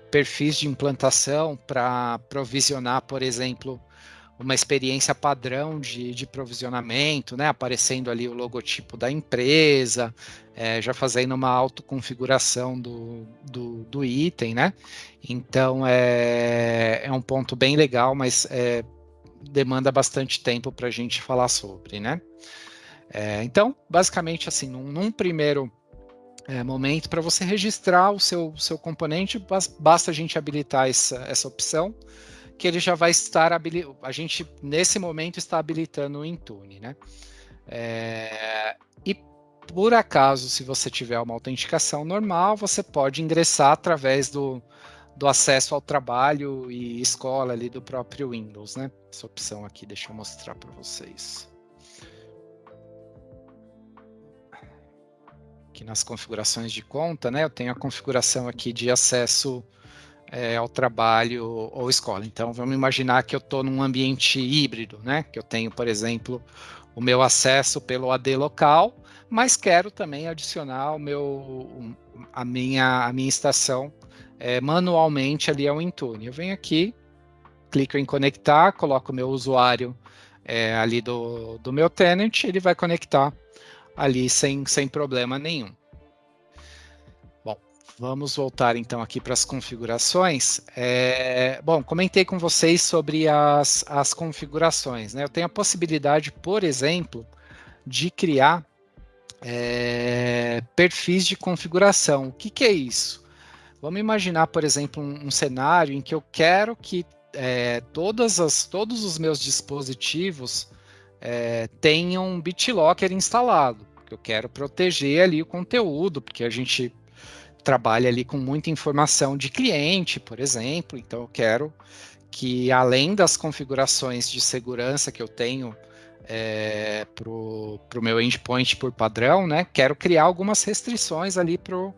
[SPEAKER 1] perfis de implantação para provisionar, por exemplo, uma experiência padrão de provisionamento, né? Aparecendo ali o logotipo da empresa, já fazendo uma autoconfiguração do item, né? Então é um ponto bem legal, mas demanda bastante tempo para a gente falar sobre, né? Então, basicamente, assim, num primeiro momento, para você registrar o seu componente, basta a gente habilitar essa opção, que ele já vai estar a gente nesse momento está habilitando o Intune, né? E por acaso, se você tiver uma autenticação normal, você pode ingressar através do acesso ao trabalho e escola ali do próprio Windows, né? Essa opção aqui, deixa eu mostrar para vocês. Aqui nas configurações de conta, né? Eu tenho a configuração aqui de acesso ao trabalho ou escola. Então, vamos imaginar que eu estou num ambiente híbrido, né? Que eu tenho, por exemplo, o meu acesso pelo AD local, mas quero também adicionar a minha estação manualmente ali ao Intune. Eu venho aqui, clico em conectar, coloco o meu usuário ali do meu tenant, ele vai conectar ali sem problema nenhum. Vamos voltar então aqui para as configurações. Bom, comentei com vocês sobre as configurações, né? Eu tenho a possibilidade, por exemplo, de criar perfis de configuração. O que é isso? Vamos imaginar, por exemplo, um cenário em que eu quero que todos os meus dispositivos tenham BitLocker instalado. Eu quero proteger ali o conteúdo, porque a gente trabalha ali com muita informação de cliente, por exemplo, então eu quero que, além das configurações de segurança que eu tenho para o meu endpoint por padrão, né, quero criar algumas restrições ali para o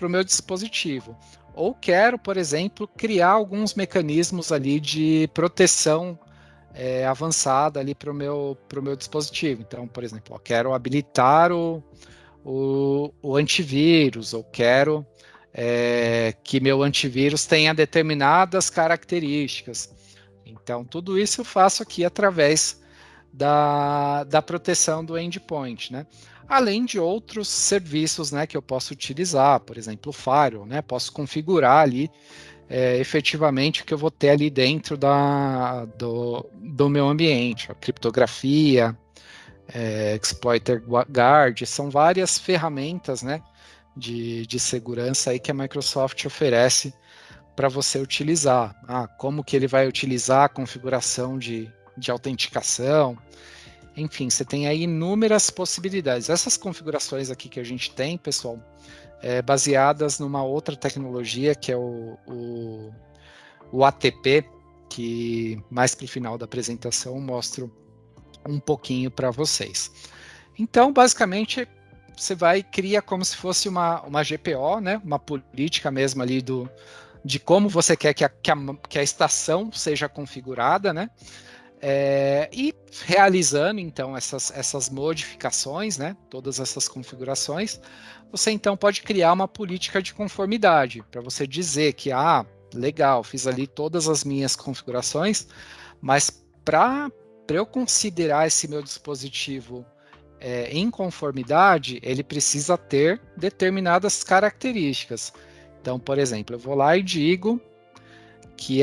[SPEAKER 1] meu dispositivo. Ou quero, por exemplo, criar alguns mecanismos ali de proteção avançada ali para o meu dispositivo. Então, por exemplo, eu quero habilitar o antivírus, ou quero que meu antivírus tenha determinadas características. Então, tudo isso eu faço aqui através da proteção do endpoint, né? Além de outros serviços, né, que eu posso utilizar, por exemplo, o Firewall, né? Posso configurar ali efetivamente o que eu vou ter ali dentro do meu ambiente, a criptografia, Exploiter Guard, são várias ferramentas, né, de segurança aí que a Microsoft oferece para você utilizar. Como que ele vai utilizar a configuração de autenticação, enfim, você tem aí inúmeras possibilidades. Essas configurações aqui que a gente tem, pessoal, baseadas numa outra tecnologia que é o ATP, que mais para o final da apresentação eu mostro um pouquinho para vocês. Então, basicamente, você vai cria como se fosse uma GPO, né? Uma política mesmo ali de como você quer que a estação seja configurada, né? E realizando então essas modificações, né? Todas essas configurações, você então pode criar uma política de conformidade para você dizer que legal, fiz ali todas as minhas configurações, mas para eu considerar esse meu dispositivo em conformidade, ele precisa ter determinadas características. Então, por exemplo, eu vou lá e digo que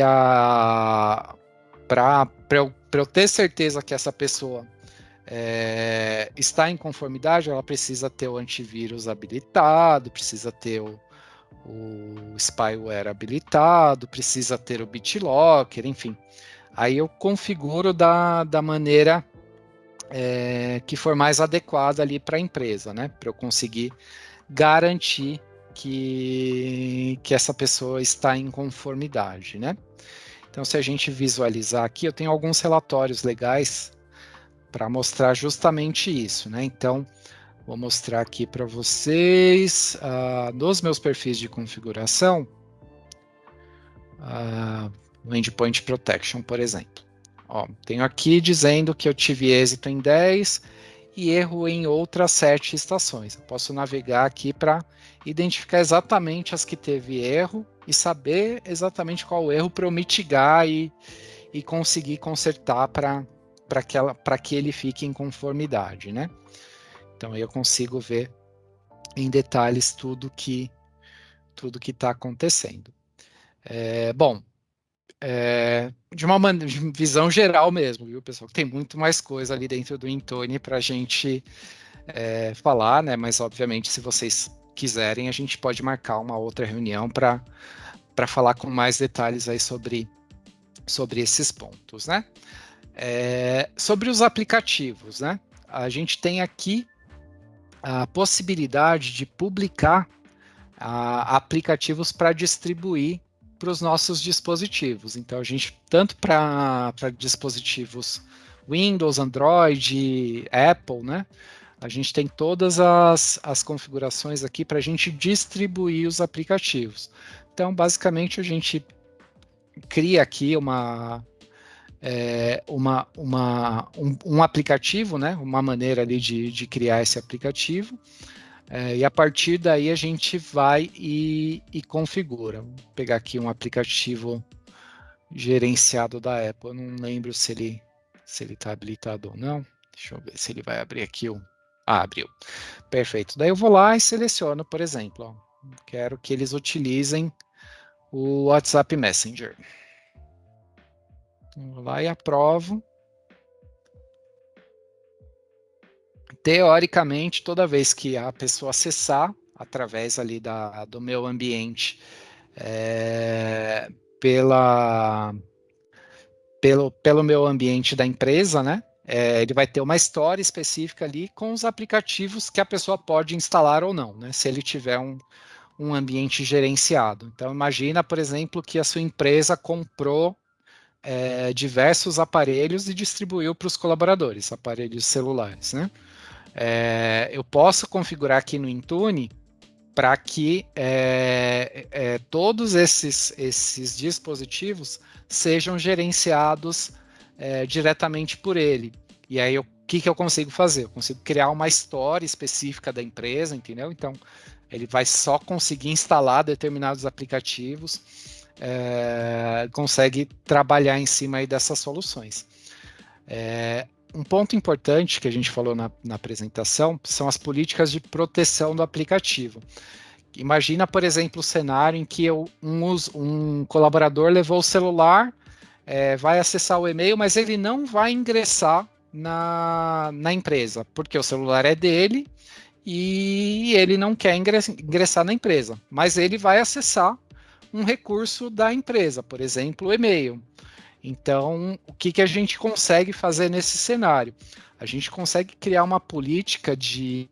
[SPEAKER 1] para eu ter certeza que essa pessoa está em conformidade, ela precisa ter o antivírus habilitado, precisa ter o spyware habilitado, precisa ter o BitLocker, enfim. Aí eu configuro da maneira que for mais adequada ali para a empresa, né? Para eu conseguir garantir que essa pessoa está em conformidade, né? Então, se a gente visualizar aqui, eu tenho alguns relatórios legais para mostrar justamente isso, né? Então, vou mostrar aqui para vocês nos meus perfis de configuração, no Endpoint Protection, por exemplo. Tenho aqui dizendo que eu tive êxito em 10 e erro em outras 7 estações. Eu posso navegar aqui para identificar exatamente as que teve erro e saber exatamente qual o erro para eu mitigar e conseguir consertar para que ele fique em conformidade, né? Então aí eu consigo ver em detalhes tudo que está acontecendo. De uma visão geral mesmo, viu, pessoal? Tem muito mais coisa ali dentro do Intune para a gente falar, né? Mas obviamente, se vocês quiserem, a gente pode marcar uma outra reunião para falar com mais detalhes aí sobre esses pontos, né? Sobre os aplicativos, né? A gente tem aqui a possibilidade de publicar aplicativos para distribuir para os nossos dispositivos. Então, a gente, tanto para dispositivos Windows, Android, Apple, né? A gente tem todas as configurações aqui para a gente distribuir os aplicativos. Então, basicamente, a gente cria aqui um aplicativo, né? Uma maneira ali de criar esse aplicativo. E a partir daí a gente vai e configura. Vou pegar aqui um aplicativo gerenciado da Apple. Eu não lembro se ele está habilitado ou não. Deixa eu ver se ele vai abrir aqui abriu. Perfeito. Daí eu vou lá e seleciono, por exemplo, quero que eles utilizem o WhatsApp Messenger. Vou lá e aprovo. Teoricamente, toda vez que a pessoa acessar, através ali do meu ambiente, pelo meu ambiente da empresa, né? Ele vai ter uma história específica ali com os aplicativos que a pessoa pode instalar ou não, né? Se ele tiver um ambiente gerenciado. Então, imagina, por exemplo, que a sua empresa comprou diversos aparelhos e distribuiu para os colaboradores, aparelhos celulares, né? Eu posso configurar aqui no Intune para que todos esses dispositivos sejam gerenciados diretamente por ele. E aí, o que eu consigo fazer? Eu consigo criar uma história específica da empresa, entendeu? Então, ele vai só conseguir instalar determinados aplicativos, consegue trabalhar em cima aí dessas soluções. Um ponto importante que a gente falou na apresentação são as políticas de proteção do aplicativo. Imagina, por exemplo, o cenário em que um colaborador levou o celular, vai acessar o e-mail, mas ele não vai ingressar na empresa, porque o celular é dele e ele não quer ingressar na empresa, mas ele vai acessar um recurso da empresa, por exemplo, o e-mail. Então, o que a gente consegue fazer nesse cenário? A gente consegue criar uma política de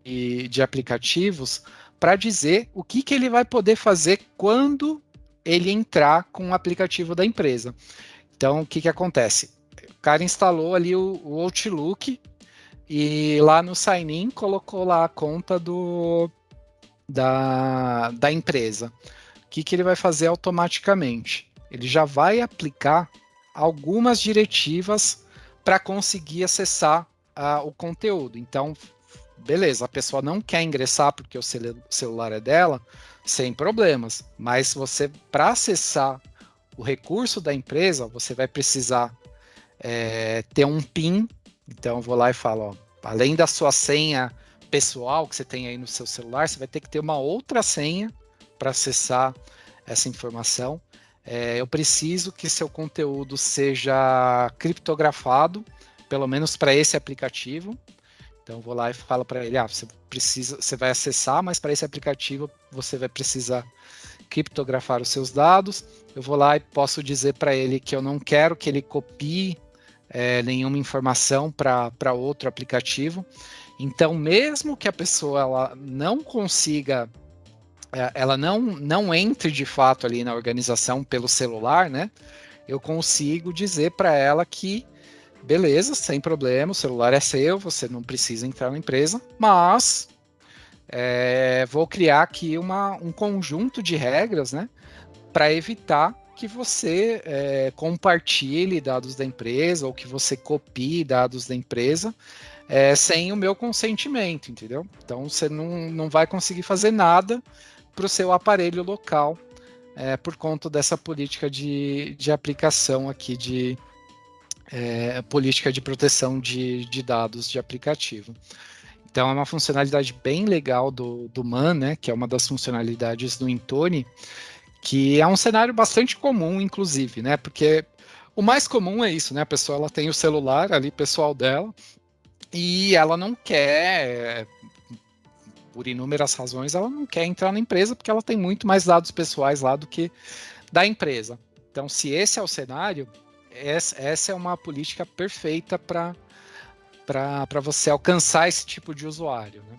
[SPEAKER 1] aplicativos para dizer o que ele vai poder fazer quando ele entrar com o aplicativo da empresa. Então, o que acontece? O cara instalou ali o Outlook e lá no sign-in colocou lá a conta da empresa. O que ele vai fazer automaticamente? Ele já vai aplicar algumas diretivas para conseguir acessar o conteúdo. Então, beleza, a pessoa não quer ingressar porque o celular é dela, sem problemas. Mas você, para acessar o recurso da empresa, você vai precisar ter um PIN. Então, eu vou lá e falo, ó, além da sua senha pessoal que você tem aí no seu celular, você vai ter que ter uma outra senha para acessar essa informação. Eu preciso que seu conteúdo seja criptografado, pelo menos para esse aplicativo. Então, vou lá e falo para ele, você vai acessar, mas para esse aplicativo você vai precisar criptografar os seus dados. Eu vou lá e posso dizer para ele que eu não quero que ele copie nenhuma informação para outro aplicativo. Então, mesmo que a pessoa ela não consiga, ela não entre de fato ali na organização pelo celular, né? Eu consigo dizer para ela que, beleza, sem problema, o celular é seu, você não precisa entrar na empresa, mas vou criar aqui um conjunto de regras, né? Para evitar que você compartilhe dados da empresa ou que você copie dados da empresa sem o meu consentimento, entendeu? Então você não vai conseguir fazer nada para o seu aparelho local por conta dessa política de aplicação aqui de política de proteção de dados de aplicativo. Então é uma funcionalidade bem legal do MAN, né, que é uma das funcionalidades do Intune, que é um cenário bastante comum, inclusive, né, porque o mais comum é isso, né, a pessoa ela tem o celular ali pessoal dela e ela não quer, por inúmeras razões, ela não quer entrar na empresa porque ela tem muito mais dados pessoais lá do que da empresa. Então, se esse é o cenário, essa é uma política perfeita para você alcançar esse tipo de usuário, né?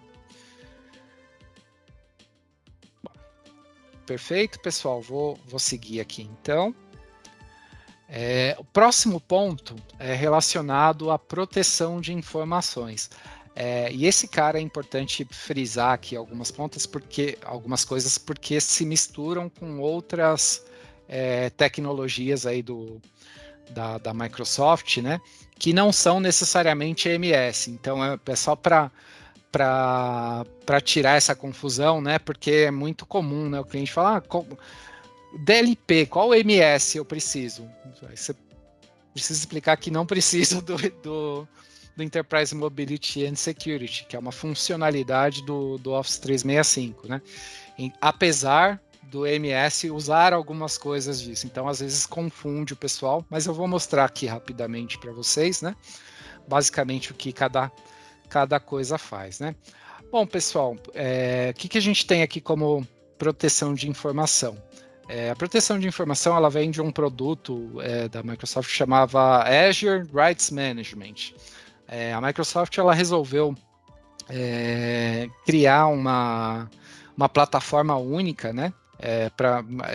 [SPEAKER 1] Bom, perfeito, pessoal. Vou seguir aqui, então. O próximo ponto é relacionado à proteção de informações. E esse cara é importante frisar aqui algumas coisas, porque se misturam com outras tecnologias aí da Microsoft, né? Que não são necessariamente EMS. Então é só para tirar essa confusão, né? Porque é muito comum, né? O cliente fala, DLP, qual MS eu preciso? Você precisa explicar que não preciso do Enterprise Mobility and Security, que é uma funcionalidade do Office 365, né? Apesar do MS usar algumas coisas disso. Então, às vezes, confunde o pessoal, mas eu vou mostrar aqui rapidamente para vocês, né? Basicamente, o que cada coisa faz, né? Bom, pessoal, o que a gente tem aqui como proteção de informação? A proteção de informação ela vem de um produto da Microsoft que chamava Azure Rights Management. A Microsoft ela resolveu criar uma plataforma única, né?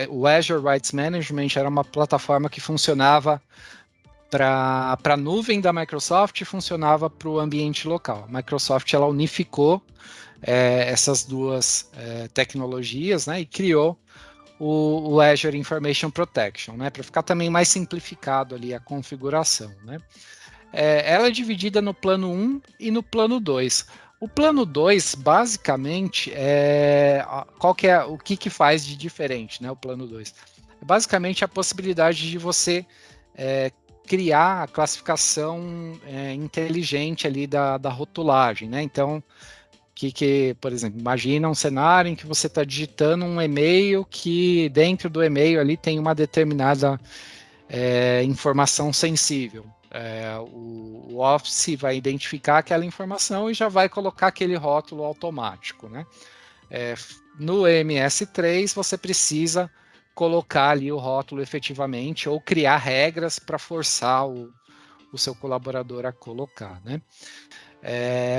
[SPEAKER 1] O Azure Rights Management era uma plataforma que funcionava para a nuvem da Microsoft e funcionava para o ambiente local. A Microsoft ela unificou essas duas tecnologias, né? E criou o Azure Information Protection, né, para ficar também mais simplificado ali a configuração, né. Ela é dividida no plano 1 e no plano 2. O plano 2, basicamente, o que faz de diferente, né, o plano 2? É basicamente a possibilidade de você criar a classificação inteligente ali da rotulagem, né, então por exemplo, imagina um cenário em que você está digitando um e-mail que dentro do e-mail ali tem uma determinada informação sensível. O Office vai identificar aquela informação e já vai colocar aquele rótulo automático, né? No MS3 você precisa colocar ali o rótulo efetivamente ou criar regras para forçar o seu colaborador a colocar, né?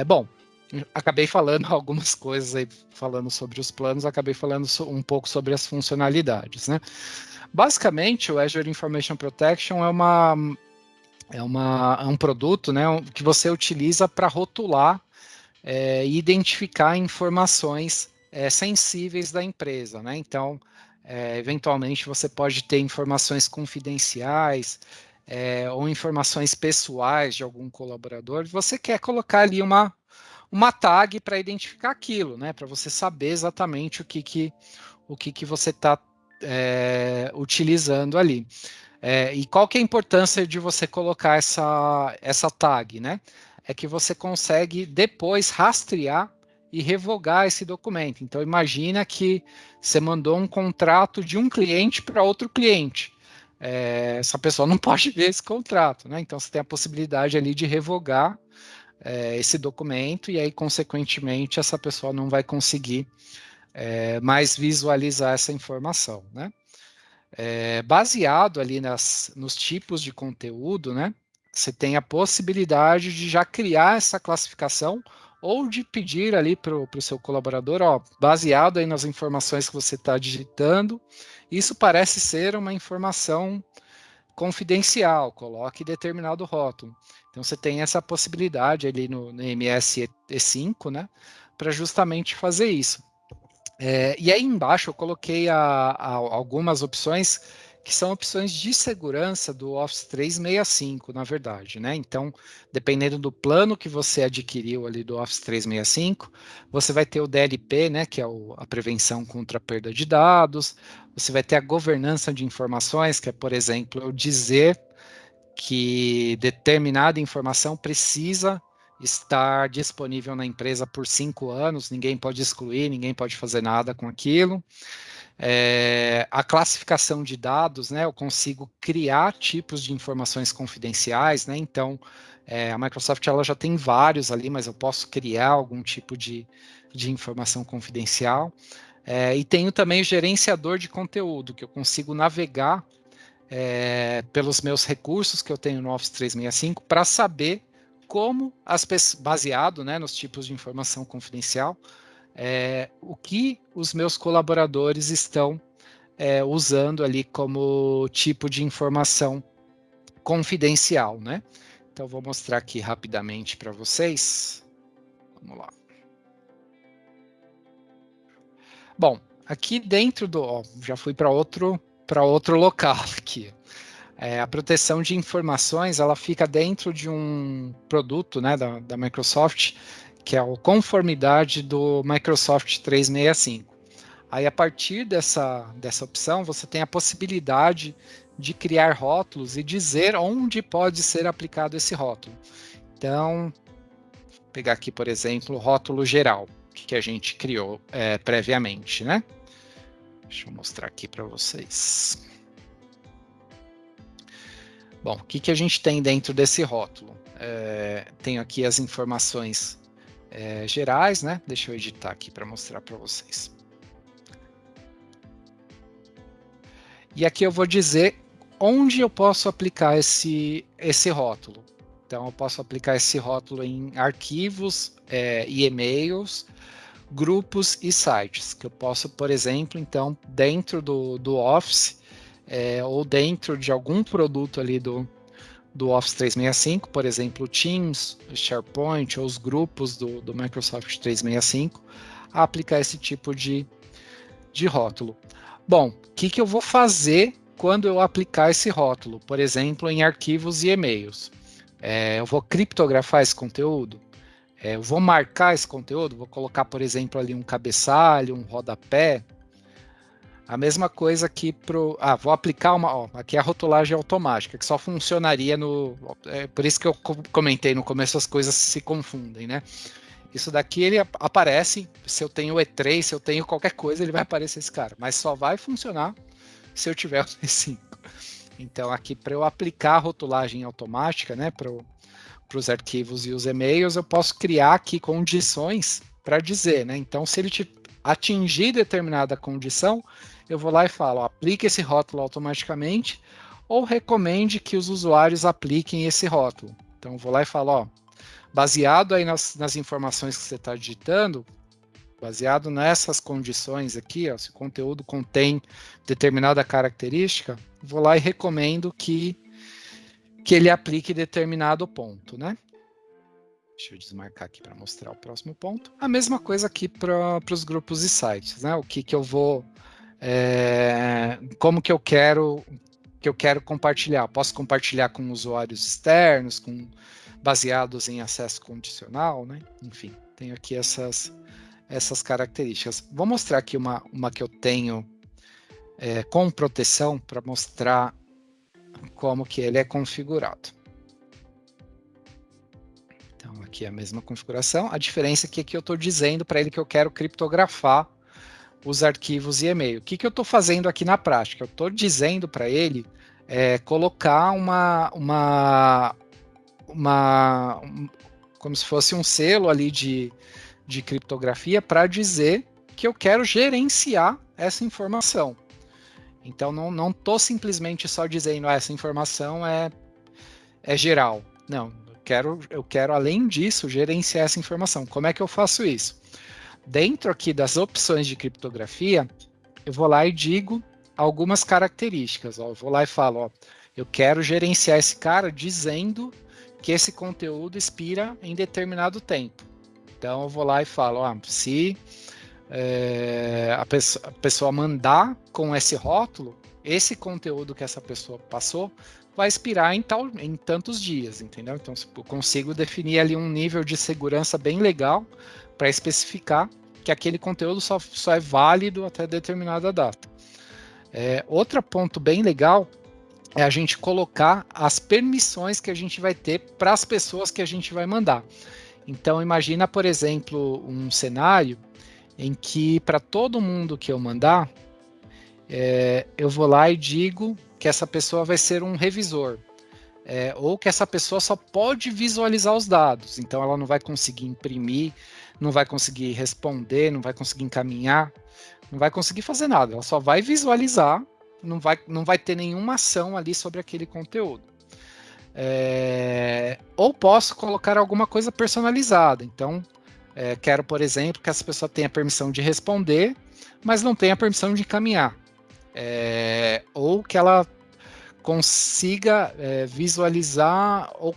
[SPEAKER 1] Bom, acabei falando algumas coisas aí, falando sobre os planos, acabei falando um pouco sobre as funcionalidades, né? Basicamente, o Azure Information Protection é um produto, né, que você utiliza para rotular e identificar informações sensíveis da empresa, né? Então, eventualmente você pode ter informações confidenciais ou informações pessoais de algum colaborador. Você quer colocar ali uma tag para identificar aquilo, né? Para você saber exatamente o que você está utilizando ali. E qual que é a importância de você colocar essa tag, né? É que você consegue depois rastrear e revogar esse documento. Então, imagina que você mandou um contrato de um cliente para outro cliente. Essa pessoa não pode ver esse contrato, né? Então, você tem a possibilidade ali de revogar esse documento e aí, consequentemente, essa pessoa não vai conseguir mais visualizar essa informação, né? Baseado ali nos tipos de conteúdo, né? Você tem a possibilidade de já criar essa classificação ou de pedir ali para o seu colaborador, ó, baseado aí nas informações que você está digitando, isso parece ser uma informação confidencial, coloque determinado rótulo. Então você tem essa possibilidade ali no MS E5, né, para justamente fazer isso. E aí embaixo eu coloquei algumas opções que são opções de segurança do Office 365, na verdade, né? Então, dependendo do plano que você adquiriu ali do Office 365, você vai ter o DLP, né, que é a prevenção contra a perda de dados, você vai ter a governança de informações, que é, por exemplo, eu dizer que determinada informação precisa estar disponível na empresa por 5 anos, ninguém pode excluir, ninguém pode fazer nada com aquilo. A classificação de dados, né, eu consigo criar tipos de informações confidenciais, né, então a Microsoft ela já tem vários ali, mas eu posso criar algum tipo de informação confidencial. E tenho também o gerenciador de conteúdo, que eu consigo navegar pelos meus recursos que eu tenho no Office 365 para saber como as pessoas, baseado, né, nos tipos de informação confidencial, o que os meus colaboradores estão usando ali como tipo de informação confidencial, né? Então vou mostrar aqui rapidamente para vocês. Vamos lá. Bom, aqui dentro já fui para outro local aqui. A proteção de informações ela fica dentro de um produto, né, da Microsoft, que é a conformidade do Microsoft 365. Aí, a partir dessa opção, você tem a possibilidade de criar rótulos e dizer onde pode ser aplicado esse rótulo. Então, vou pegar aqui, por exemplo, o rótulo geral, que a gente criou previamente, né? Deixa eu mostrar aqui para vocês. Bom, o que a gente tem dentro desse rótulo? Tenho aqui as informações gerais, né? Deixa eu editar aqui para mostrar para vocês. E aqui eu vou dizer onde eu posso aplicar esse rótulo. Então, eu posso aplicar esse rótulo em arquivos e e-mails, grupos e sites, que eu posso, por exemplo, então, dentro do Office, ou dentro de algum produto ali do Office 365, por exemplo, Teams, SharePoint ou os grupos do Microsoft 365, a aplicar esse tipo de rótulo. Bom, o que eu vou fazer quando eu aplicar esse rótulo? Por exemplo, em arquivos e e-mails. Eu vou criptografar esse conteúdo? Eu vou marcar esse conteúdo? Vou colocar, por exemplo, ali um cabeçalho, um rodapé? A mesma coisa aqui vou aplicar aqui a rotulagem automática, que só funcionaria por isso que eu comentei no começo, as coisas se confundem, né? Isso daqui ele aparece, se eu tenho o E3, se eu tenho qualquer coisa, ele vai aparecer esse cara, mas só vai funcionar se eu tiver o E5. Então, aqui para eu aplicar a rotulagem automática, né, para os arquivos e os e-mails, eu posso criar aqui condições para dizer, né? Então, se ele atingir determinada condição, eu vou lá e falo, ó, aplique esse rótulo automaticamente ou recomende que os usuários apliquem esse rótulo. Então, eu vou lá e falo, ó, baseado aí nas informações que você está digitando, baseado nessas condições aqui, ó, se o conteúdo contém determinada característica, vou lá e recomendo que ele aplique determinado ponto, né? Deixa eu desmarcar aqui para mostrar o próximo ponto. A mesma coisa aqui para os grupos e sites, né? O que eu vou, como que eu quero compartilhar. Posso compartilhar com usuários externos, baseados em acesso condicional, né? Enfim, tenho aqui essas características. Vou mostrar aqui uma que eu tenho com proteção para mostrar como que ele é configurado. Então, aqui é a mesma configuração. A diferença é que aqui eu estou dizendo para ele que eu quero criptografar os arquivos e e-mail. O que eu estou fazendo aqui na prática? Eu estou dizendo para ele colocar como se fosse um selo ali de criptografia para dizer que eu quero gerenciar essa informação. Então, não estou simplesmente só dizendo essa informação é geral. Não, eu quero, além disso, gerenciar essa informação. Como é que eu faço isso? Dentro aqui das opções de criptografia, eu vou lá e digo algumas características. Ó, eu vou lá e falo, ó, eu quero gerenciar esse cara dizendo que esse conteúdo expira em determinado tempo. Então, eu vou lá e falo, ó, se a pessoa mandar com esse rótulo, esse conteúdo que essa pessoa passou vai expirar em tantos dias, entendeu? Então, eu consigo definir ali um nível de segurança bem legal para especificar que aquele conteúdo só é válido até determinada data. Outro ponto bem legal é a gente colocar as permissões que a gente vai ter para as pessoas que a gente vai mandar. Então, imagina, por exemplo, um cenário em que para todo mundo que eu mandar, eu vou lá e digo que essa pessoa vai ser um revisor, ou que essa pessoa só pode visualizar os dados, então ela não vai conseguir imprimir, não vai conseguir responder, não vai conseguir encaminhar, não vai conseguir fazer nada, ela só vai visualizar, não vai ter nenhuma ação ali sobre aquele conteúdo. Ou posso colocar alguma coisa personalizada, então quero, por exemplo, que essa pessoa tenha permissão de responder, mas não tenha permissão de encaminhar. Ou que ela consiga visualizar, ou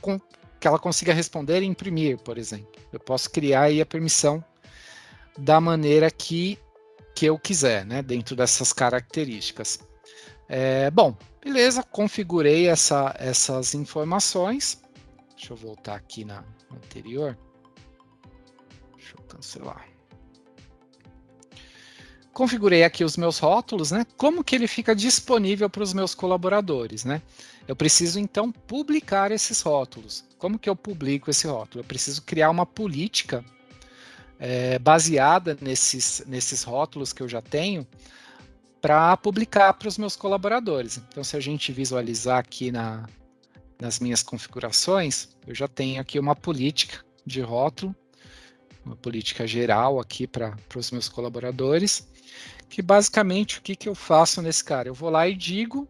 [SPEAKER 1] que ela consiga responder e imprimir, por exemplo. Eu posso criar aí a permissão da maneira que eu quiser, né, dentro dessas características. Bom, beleza, configurei essas informações. Deixa eu voltar aqui na anterior. Deixa eu cancelar. Configurei aqui os meus rótulos, né? Como que ele fica disponível para os meus colaboradores, né? Eu preciso, então, publicar esses rótulos. Como que eu publico esse rótulo? Eu preciso criar uma política baseada nesses rótulos que eu já tenho para publicar para os meus colaboradores. Então, se a gente visualizar aqui nas minhas configurações, eu já tenho aqui uma política de rótulo, uma política geral aqui para os meus colaboradores, que basicamente o que eu faço nesse cara? Eu vou lá e digo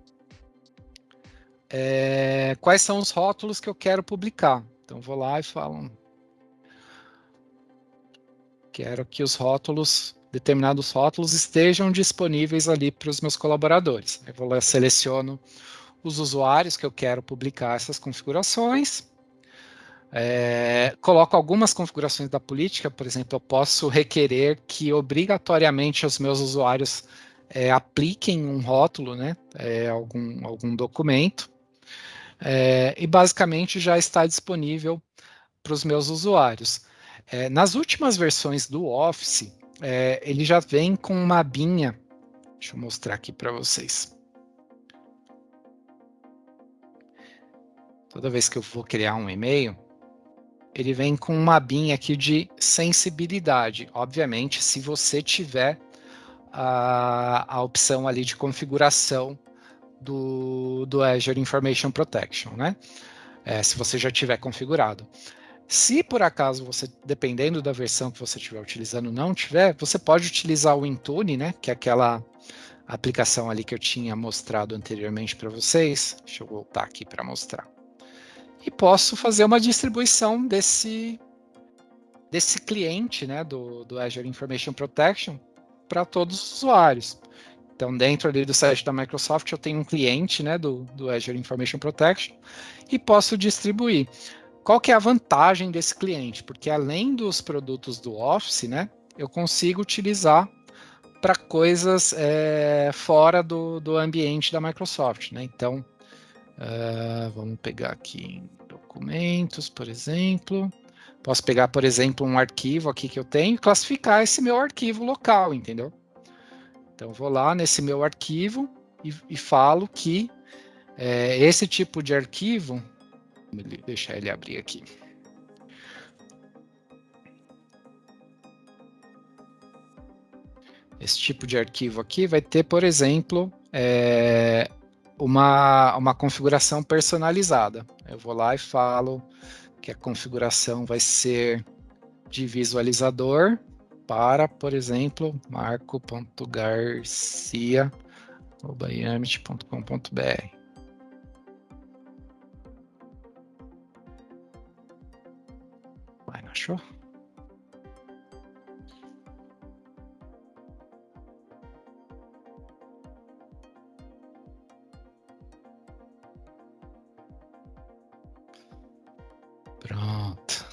[SPEAKER 1] quais são os rótulos que eu quero publicar. Então, vou lá e falo, quero que determinados rótulos estejam disponíveis ali para os meus colaboradores. Eu vou lá, seleciono os usuários que eu quero publicar essas configurações, coloco algumas configurações da política, por exemplo, eu posso requerer que obrigatoriamente os meus usuários apliquem um rótulo, né, algum documento, e basicamente já está disponível para os meus usuários. Nas últimas versões do Office, ele já vem com uma abinha, deixa eu mostrar aqui para vocês. Toda vez que eu vou criar um e-mail, ele vem com uma abinha aqui de sensibilidade. Obviamente, se você tiver a opção ali de configuração do Azure Information Protection, né? Se você já tiver configurado. Se por acaso você, dependendo da versão que você estiver utilizando, não tiver, você pode utilizar o Intune, né? Que é aquela aplicação ali que eu tinha mostrado anteriormente para vocês. Deixa eu voltar aqui para mostrar. E posso fazer uma distribuição desse cliente, né, do Azure Information Protection para todos os usuários. Então, dentro ali do site da Microsoft, eu tenho um cliente, né, do Azure Information Protection e posso distribuir. Qual que é a vantagem desse cliente? Porque além dos produtos do Office, né, eu consigo utilizar para coisas fora do ambiente da Microsoft, né? Então, vamos pegar aqui em documentos, por exemplo. Posso pegar, por exemplo, um arquivo aqui que eu tenho e classificar esse meu arquivo local, entendeu? Então, vou lá nesse meu arquivo e falo que esse tipo de arquivo, vou deixar ele abrir aqui. Esse tipo de arquivo aqui vai ter, por exemplo, uma configuração personalizada. Eu vou lá e falo que a configuração vai ser de visualizador para, por exemplo, marco.garcia@yamit.com.br. Vai, não achou? Pronto.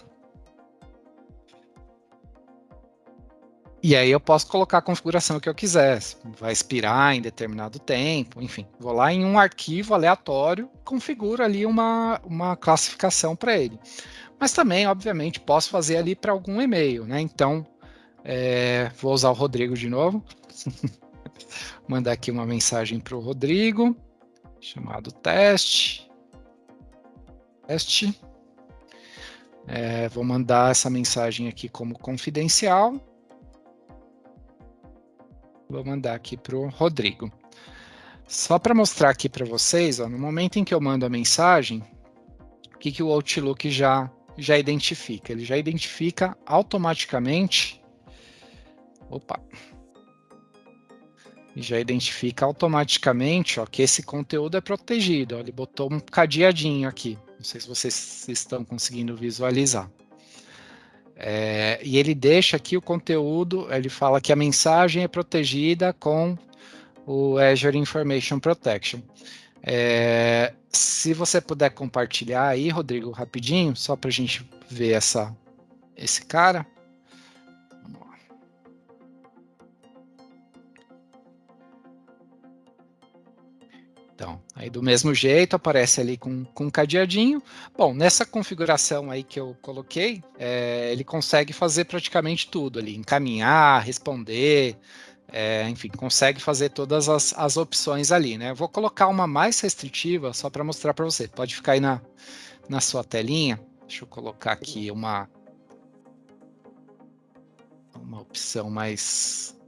[SPEAKER 1] E aí eu posso colocar a configuração que eu quiser. Vai expirar em determinado tempo, enfim. Vou lá em um arquivo aleatório, configuro ali uma classificação para ele. Mas também, obviamente, posso fazer ali para algum e-mail, né? Então, vou usar o Rodrigo de novo. Mandar aqui uma mensagem para o Rodrigo, chamado teste. Vou mandar essa mensagem aqui como confidencial. Vou mandar aqui para o Rodrigo. Só para mostrar aqui para vocês, ó, no momento em que eu mando a mensagem, o que o Outlook já identifica? Ele já identifica automaticamente. Ó, que esse conteúdo é protegido. Ó, ele botou um cadeadinho aqui. Não sei se vocês estão conseguindo visualizar. E ele deixa aqui o conteúdo, ele fala que a mensagem é protegida com o Azure Information Protection. Se você puder compartilhar aí, Rodrigo, rapidinho, só para a gente ver esse cara. Então, aí do mesmo jeito aparece ali com um cadeadinho. Bom, nessa configuração aí que eu coloquei, ele consegue fazer praticamente tudo ali, encaminhar, responder, enfim, consegue fazer todas as opções ali, né? Eu vou colocar uma mais restritiva só para mostrar para você. Pode ficar aí na sua telinha. Deixa eu colocar aqui uma opção mais...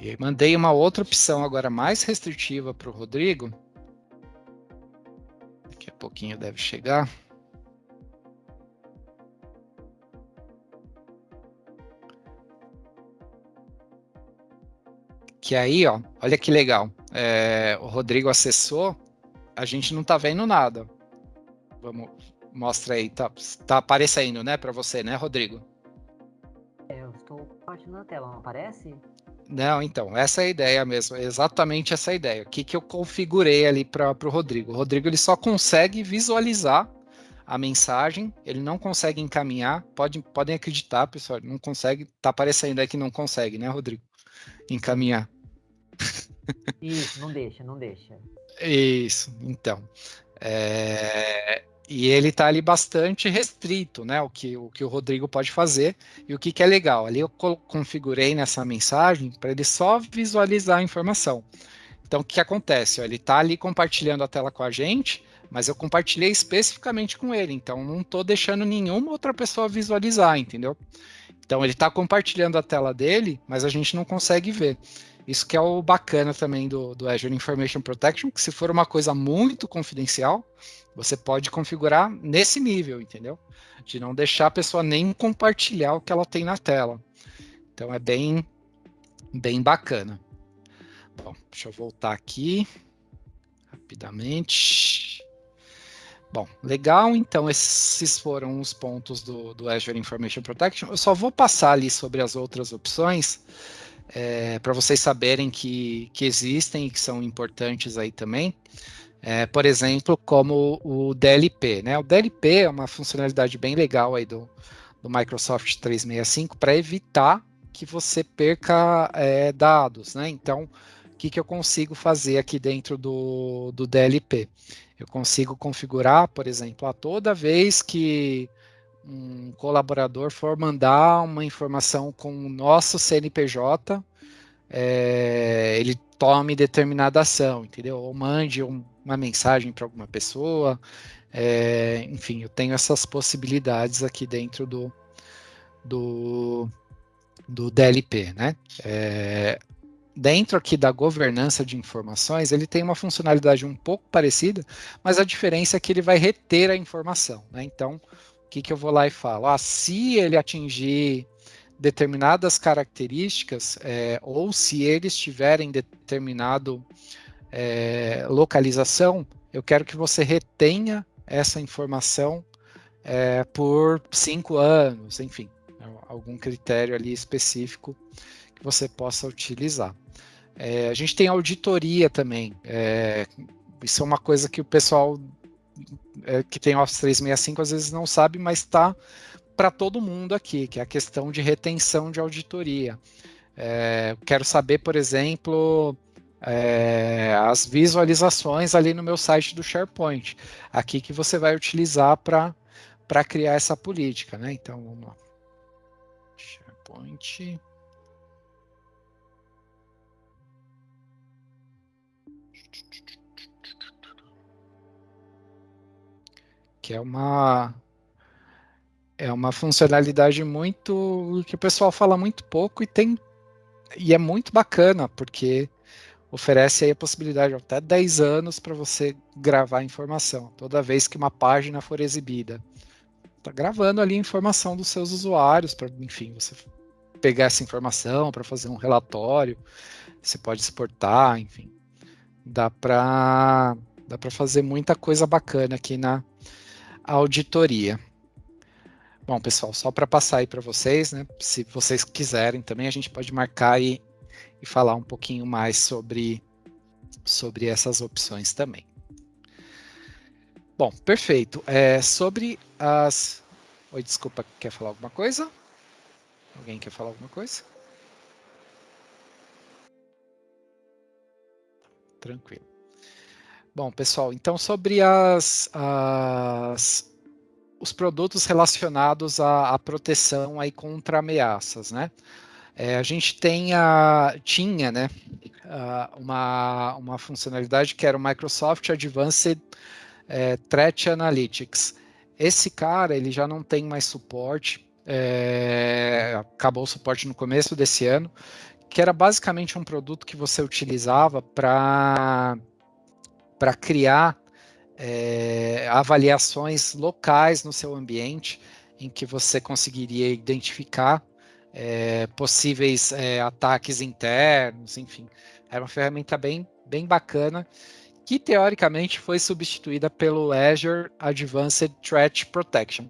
[SPEAKER 1] E mandei uma outra opção agora mais restritiva para o Rodrigo. Daqui a pouquinho deve chegar. Que aí, ó, olha que legal. O Rodrigo acessou, a gente não está vendo nada. Mostra aí, tá aparecendo, né, para você, né, Rodrigo?
[SPEAKER 2] Eu estou compartilhando a tela, não aparece?
[SPEAKER 1] Não, então, essa é a ideia mesmo, exatamente essa ideia. O que eu configurei ali para o Rodrigo? O Rodrigo ele só consegue visualizar a mensagem, ele não consegue encaminhar. Podem acreditar, pessoal, não consegue. Tá aparecendo aí que não consegue, né, Rodrigo? Encaminhar.
[SPEAKER 2] Isso, não deixa.
[SPEAKER 1] Isso, então. E ele está ali bastante restrito, né? O que o Rodrigo pode fazer e o que é legal. Ali eu configurei nessa mensagem para ele só visualizar a informação. Então, o que acontece? Ó, ele está ali compartilhando a tela com a gente, mas eu compartilhei especificamente com ele. Então, não estou deixando nenhuma outra pessoa visualizar, entendeu? Então, ele está compartilhando a tela dele, mas a gente não consegue ver. Isso que é o bacana também do Azure Information Protection, que se for uma coisa muito confidencial, você pode configurar nesse nível, entendeu? De não deixar a pessoa nem compartilhar o que ela tem na tela. Então, é bem bacana. Bom, deixa eu voltar aqui rapidamente. Bom, legal. Então, esses foram os pontos do Azure Information Protection. Eu só vou passar ali sobre as outras opções, para vocês saberem que existem e que são importantes aí também. Por exemplo, como o DLP, né? O DLP é uma funcionalidade bem legal aí do Microsoft 365 para evitar que você perca dados, né? Então, o que eu consigo fazer aqui dentro do DLP? Eu consigo configurar, por exemplo, a toda vez que um colaborador for mandar uma informação com o nosso CNPJ, ele tome determinada ação, entendeu? Ou mande uma mensagem para alguma pessoa. Enfim, eu tenho essas possibilidades aqui dentro do DLP, né? Dentro aqui da governança de informações, ele tem uma funcionalidade um pouco parecida, mas a diferença é que ele vai reter a informação, né? Então, o que eu vou lá e falo? Se ele atingir determinadas características, ou se eles tiverem determinado localização, eu quero que você retenha essa informação por 5 anos, enfim, algum critério ali específico que você possa utilizar. A gente tem auditoria também. Isso é uma coisa que o pessoal que tem Office 365 às vezes não sabe, mas está para todo mundo aqui, que é a questão de retenção de auditoria. Quero saber, por exemplo, as visualizações ali no meu site do SharePoint. Aqui que você vai utilizar para criar essa política, né? Então, vamos lá. SharePoint. Que é uma funcionalidade muito que o pessoal fala muito pouco e é muito bacana, porque oferece aí a possibilidade de até 10 anos para você gravar informação, toda vez que uma página for exibida. Está gravando ali a informação dos seus usuários, para, enfim, você pegar essa informação para fazer um relatório, você pode exportar, enfim. Dá para fazer muita coisa bacana aqui na auditoria. Bom, pessoal, só para passar aí para vocês, né? Se vocês quiserem também, a gente pode marcar e falar um pouquinho mais sobre essas opções também. Bom, perfeito. Sobre as... Oi, desculpa, quer falar alguma coisa? Alguém quer falar alguma coisa? Tranquilo. Bom, pessoal, então sobre os produtos relacionados à proteção aí contra ameaças, né? A gente tinha, né, uma funcionalidade que era o Microsoft Advanced Threat Analytics. Esse cara, ele já não tem mais suporte, acabou o suporte no começo desse ano, que era basicamente um produto que você utilizava para criar avaliações locais no seu ambiente, em que você conseguiria identificar possíveis ataques internos, enfim. Era uma ferramenta bem bacana, que teoricamente foi substituída pelo Azure Advanced Threat Protection.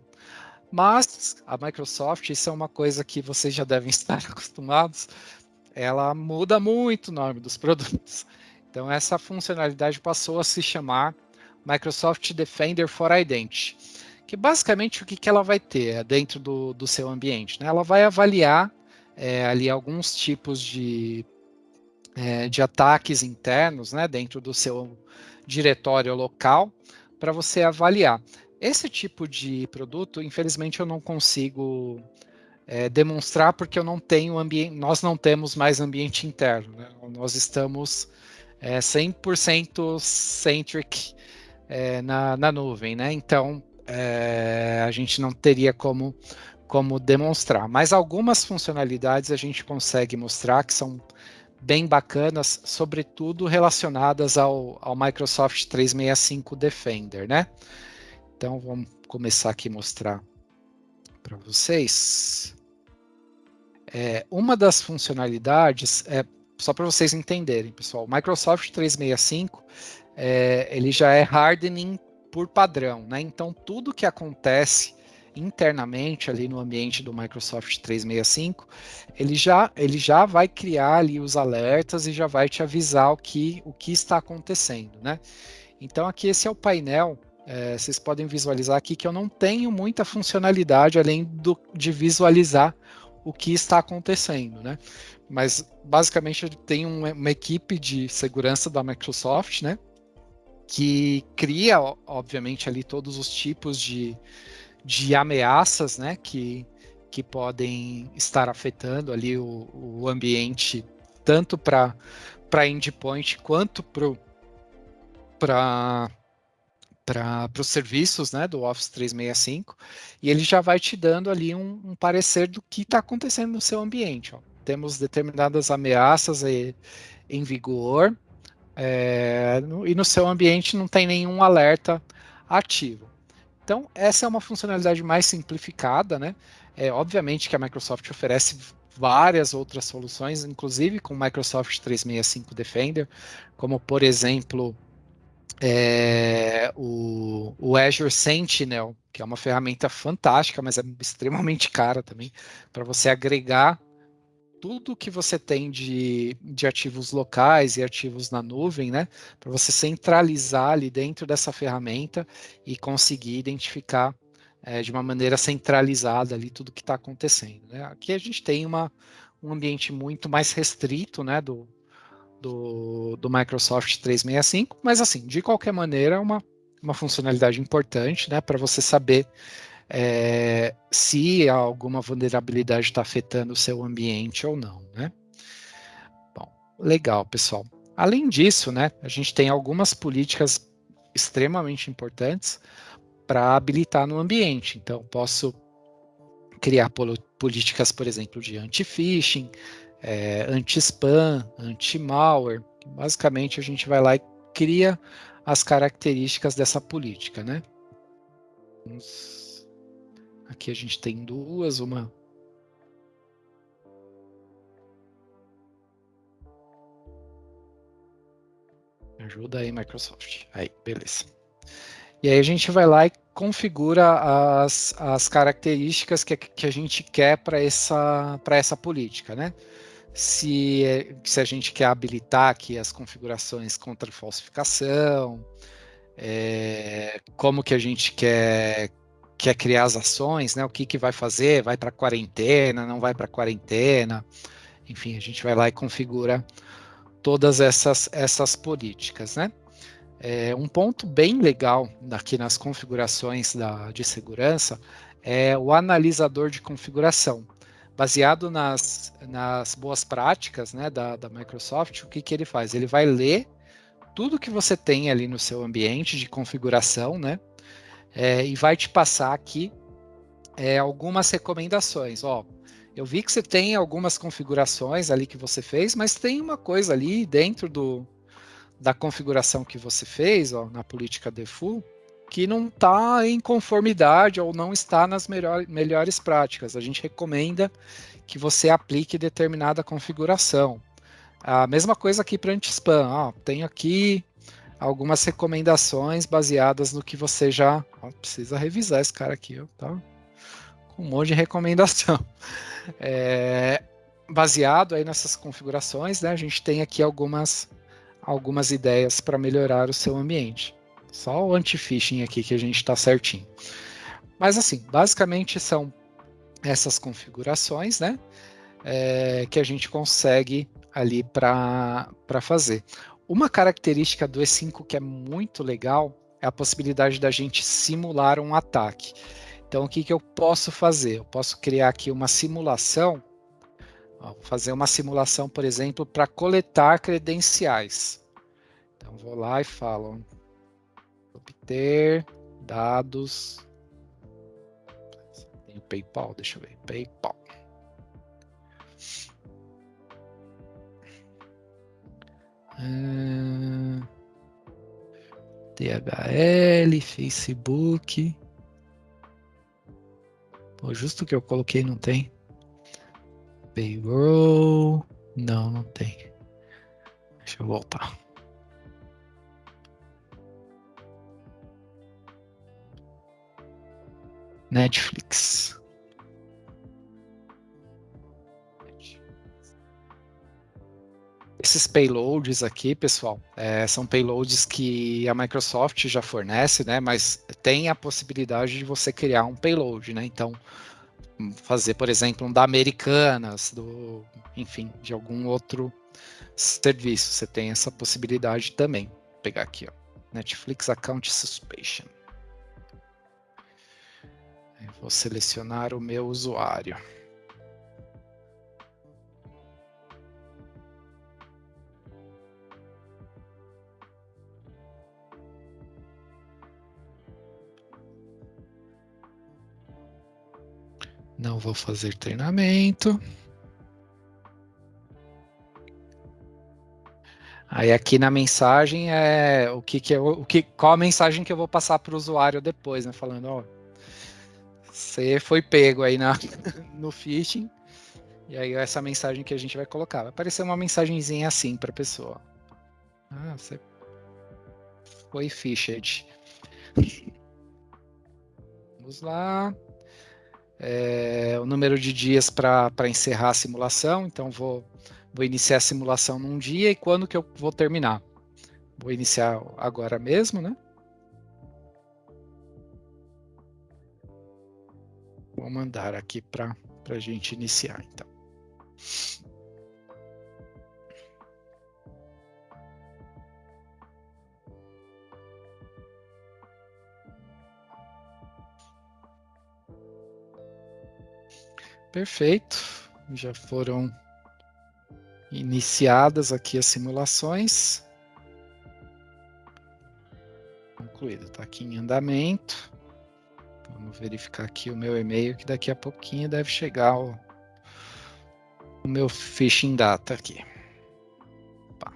[SPEAKER 1] Mas a Microsoft, isso é uma coisa que vocês já devem estar acostumados, ela muda muito o nome dos produtos. Então, essa funcionalidade passou a se chamar Microsoft Defender for Identity, que basicamente o que ela vai ter dentro do seu ambiente, né? Ela vai avaliar ali alguns tipos de ataques internos, né, dentro do seu diretório local, para você avaliar. Esse tipo de produto, infelizmente, eu não consigo demonstrar porque eu não tenho nós não temos mais ambiente interno, né? Nós estamos 100% centric na nuvem, né? Então a gente não teria como demonstrar, mas algumas funcionalidades a gente consegue mostrar que são bem bacanas, sobretudo relacionadas ao Microsoft 365 Defender, né? Então vamos começar aqui a mostrar para vocês. Uma das funcionalidades, só para vocês entenderem, pessoal, o Microsoft 365 ele já é hardening por padrão, né? Então tudo que acontece internamente ali no ambiente do Microsoft 365, ele já vai criar ali os alertas e já vai te avisar o que está acontecendo, né? Então aqui esse é o painel. Vocês podem visualizar aqui que eu não tenho muita funcionalidade além de visualizar o que está acontecendo, né? Mas basicamente tem uma equipe de segurança da Microsoft, né? Que cria, obviamente, ali todos os tipos de ameaças, né? Que podem estar afetando ali o ambiente, tanto para endpoint quanto para os serviços, né, do Office 365, e ele já vai te dando ali um parecer do que está acontecendo no seu ambiente. Ó. Temos determinadas ameaças em vigor, e no seu ambiente não tem nenhum alerta ativo. Então, essa é uma funcionalidade mais simplificada, né? Obviamente que a Microsoft oferece várias outras soluções, inclusive com o Microsoft 365 Defender, como, por exemplo, o Azure Sentinel, que é uma ferramenta fantástica, mas é extremamente cara também, para você agregar tudo que você tem de ativos locais e ativos na nuvem, né? Para você centralizar ali dentro dessa ferramenta e conseguir identificar de uma maneira centralizada ali tudo que está acontecendo. Né? Aqui a gente tem um ambiente muito mais restrito, né? Do Microsoft 365, mas assim, de qualquer maneira, é uma funcionalidade importante, né, para você saber se alguma vulnerabilidade está afetando o seu ambiente ou não, né? Bom, legal, pessoal. Além disso, né, a gente tem algumas políticas extremamente importantes para habilitar no ambiente. Então, posso criar políticas, por exemplo, de anti-phishing, anti-spam, anti-malware. Basicamente, a gente vai lá e cria as características dessa política, né? Aqui a gente tem duas, uma... Ajuda aí, Microsoft. Aí, beleza. E aí a gente vai lá e configura as características que a gente quer para essa política, né? Se a gente quer habilitar aqui as configurações contra falsificação, como que a gente quer criar as ações, né? O que vai fazer? Vai para quarentena? Não vai para quarentena? Enfim, a gente vai lá e configura todas essas políticas, né? Um ponto bem legal aqui nas configurações de segurança é o analisador de configuração. Baseado nas boas práticas, né, da Microsoft, o que ele faz? Ele vai ler tudo que você tem ali no seu ambiente de configuração, né, e vai te passar aqui algumas recomendações. Ó, eu vi que você tem algumas configurações ali que você fez, mas tem uma coisa ali dentro da configuração que você fez, ó, na política default, que não está em conformidade ou não está nas melhores práticas. A gente recomenda que você aplique determinada configuração. A mesma coisa aqui para anti-spam. Tenho aqui algumas recomendações baseadas no que você já... precisa revisar esse cara aqui, tá? Com um monte de recomendação. Baseado aí nessas configurações, né, a gente tem aqui algumas ideias para melhorar o seu ambiente. Só o anti-phishing aqui que a gente está certinho. Mas assim, basicamente são essas configurações, né, que a gente consegue ali para fazer. Uma característica do E5 que é muito legal é a possibilidade da gente simular um ataque. Então, o que eu posso fazer? Eu posso criar aqui uma simulação, ó, fazer uma simulação, por exemplo, para coletar credenciais. Então, vou lá e falo, obter dados. Tem o PayPal, deixa eu ver, PayPal. DHL, Facebook. Pô, justo o que eu coloquei não tem. Payroll. Não, não tem. Deixa eu voltar. Netflix. Esses payloads aqui, pessoal, são payloads que a Microsoft já fornece, né? Mas tem a possibilidade de você criar um payload, né? Então, fazer, por exemplo, um da Americanas, enfim, de algum outro serviço. Você tem essa possibilidade também. Vou pegar aqui, ó, Netflix Account Suspicion. Vou selecionar o meu usuário. Não vou fazer treinamento. Aí aqui na mensagem qual a mensagem que eu vou passar para o usuário depois, né? Falando, ó, você foi pego aí no phishing. E aí essa mensagem que a gente vai colocar. Vai aparecer uma mensagenzinha assim para a pessoa. Ah, você foi phished. Vamos lá. O número de dias para encerrar a simulação. Então, vou iniciar a simulação num dia e quando que eu vou terminar? Vou iniciar agora mesmo, né? Vou mandar aqui para a gente iniciar, então. Perfeito. Já foram iniciadas aqui as simulações. Concluído. Está aqui em andamento. Vamos verificar aqui o meu e-mail, que daqui a pouquinho deve chegar o meu phishing data aqui. Opa.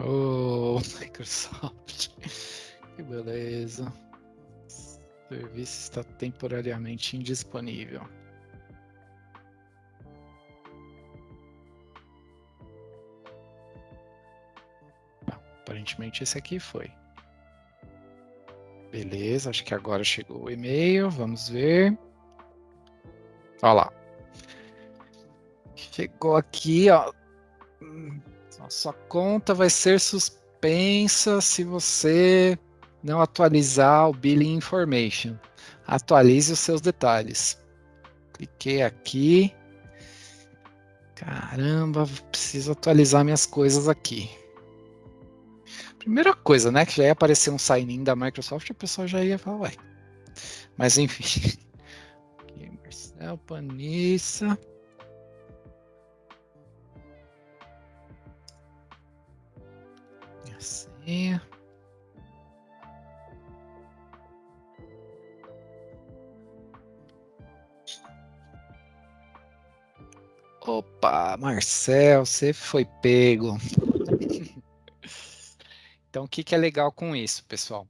[SPEAKER 1] Oh, Microsoft. Que beleza. O serviço está temporariamente indisponível. Aparentemente esse aqui foi. Beleza, acho que agora chegou o e-mail. Vamos ver. Olha lá. Chegou aqui, ó. A sua conta vai ser suspensa se você não atualizar o Billing Information. Atualize os seus detalhes. Cliquei aqui. Caramba, preciso atualizar minhas coisas aqui. Primeira coisa, né, que já ia aparecer um sign-in da Microsoft, a pessoa já ia falar, ué. Mas enfim. Aqui, Marcel Panissa. Assim. Opa, Marcel, você foi pego. Então, o que é legal com isso, pessoal?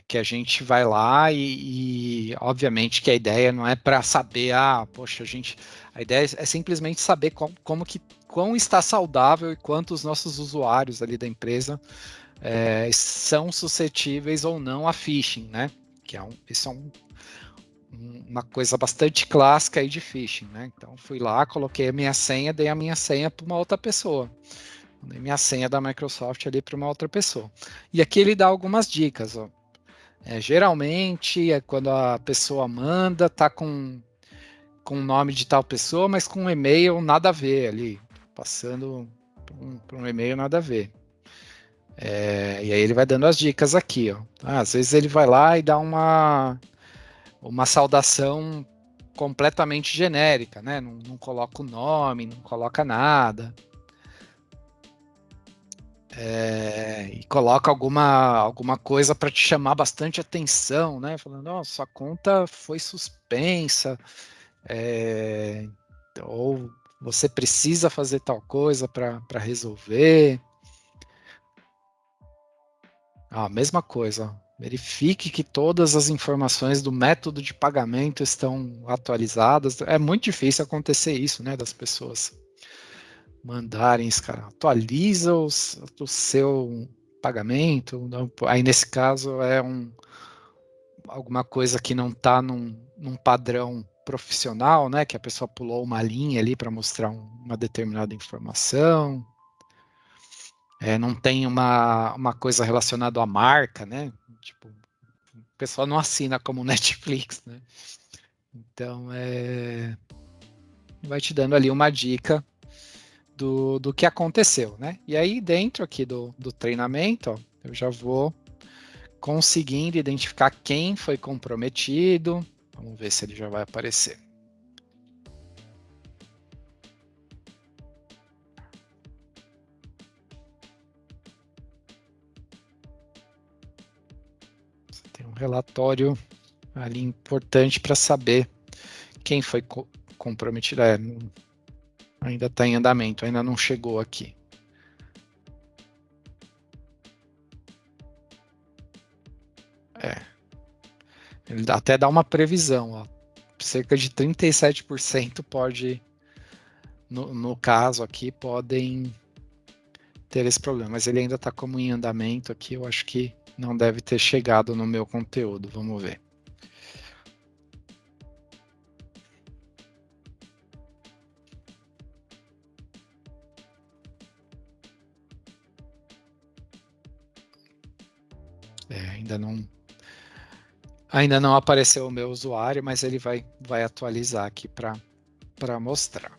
[SPEAKER 1] que a gente vai lá e obviamente que a ideia não é para saber, poxa, a ideia é simplesmente saber quão está saudável e quanto os nossos usuários ali da empresa são suscetíveis ou não a phishing, né? Isso é uma coisa bastante clássica aí de phishing, né? Então fui lá, coloquei a minha senha, dei a minha senha para uma outra pessoa. Dei minha senha da Microsoft ali para uma outra pessoa. E aqui ele dá algumas dicas, ó. Geralmente, quando a pessoa manda, tá com o nome de tal pessoa, mas com um e-mail nada a ver ali, passando por um e-mail nada a ver. E aí ele vai dando as dicas aqui, ó. Às vezes ele vai lá e dá uma saudação completamente genérica, né? Não coloca o nome, não coloca nada. E coloca alguma coisa para te chamar bastante atenção, né? Falando, oh, sua conta foi suspensa, ou você precisa fazer tal coisa para resolver. A mesma coisa. Verifique que todas as informações do método de pagamento estão atualizadas. É muito difícil acontecer isso, né? Das pessoas mandarem esse cara, atualiza o seu pagamento. Aí nesse caso alguma coisa que não está num padrão profissional, né? Que a pessoa pulou uma linha ali para mostrar uma determinada informação. Não tem uma coisa relacionada à marca, né? Tipo, o pessoal não assina como Netflix, né? Então, vai te dando ali uma dica do que aconteceu, né? E aí, dentro aqui do treinamento, ó, eu já vou conseguindo identificar quem foi comprometido. Vamos ver se ele já vai aparecer. Tem um relatório ali importante para saber quem foi comprometido. Ainda está em andamento, ainda não chegou aqui. Ele até dá uma previsão, ó. Cerca de 37% pode, no caso aqui, podem ter esse problema, mas ele ainda está como em andamento aqui, eu acho que não deve ter chegado no meu conteúdo, vamos ver. Ainda não apareceu o meu usuário, mas ele vai atualizar aqui para mostrar.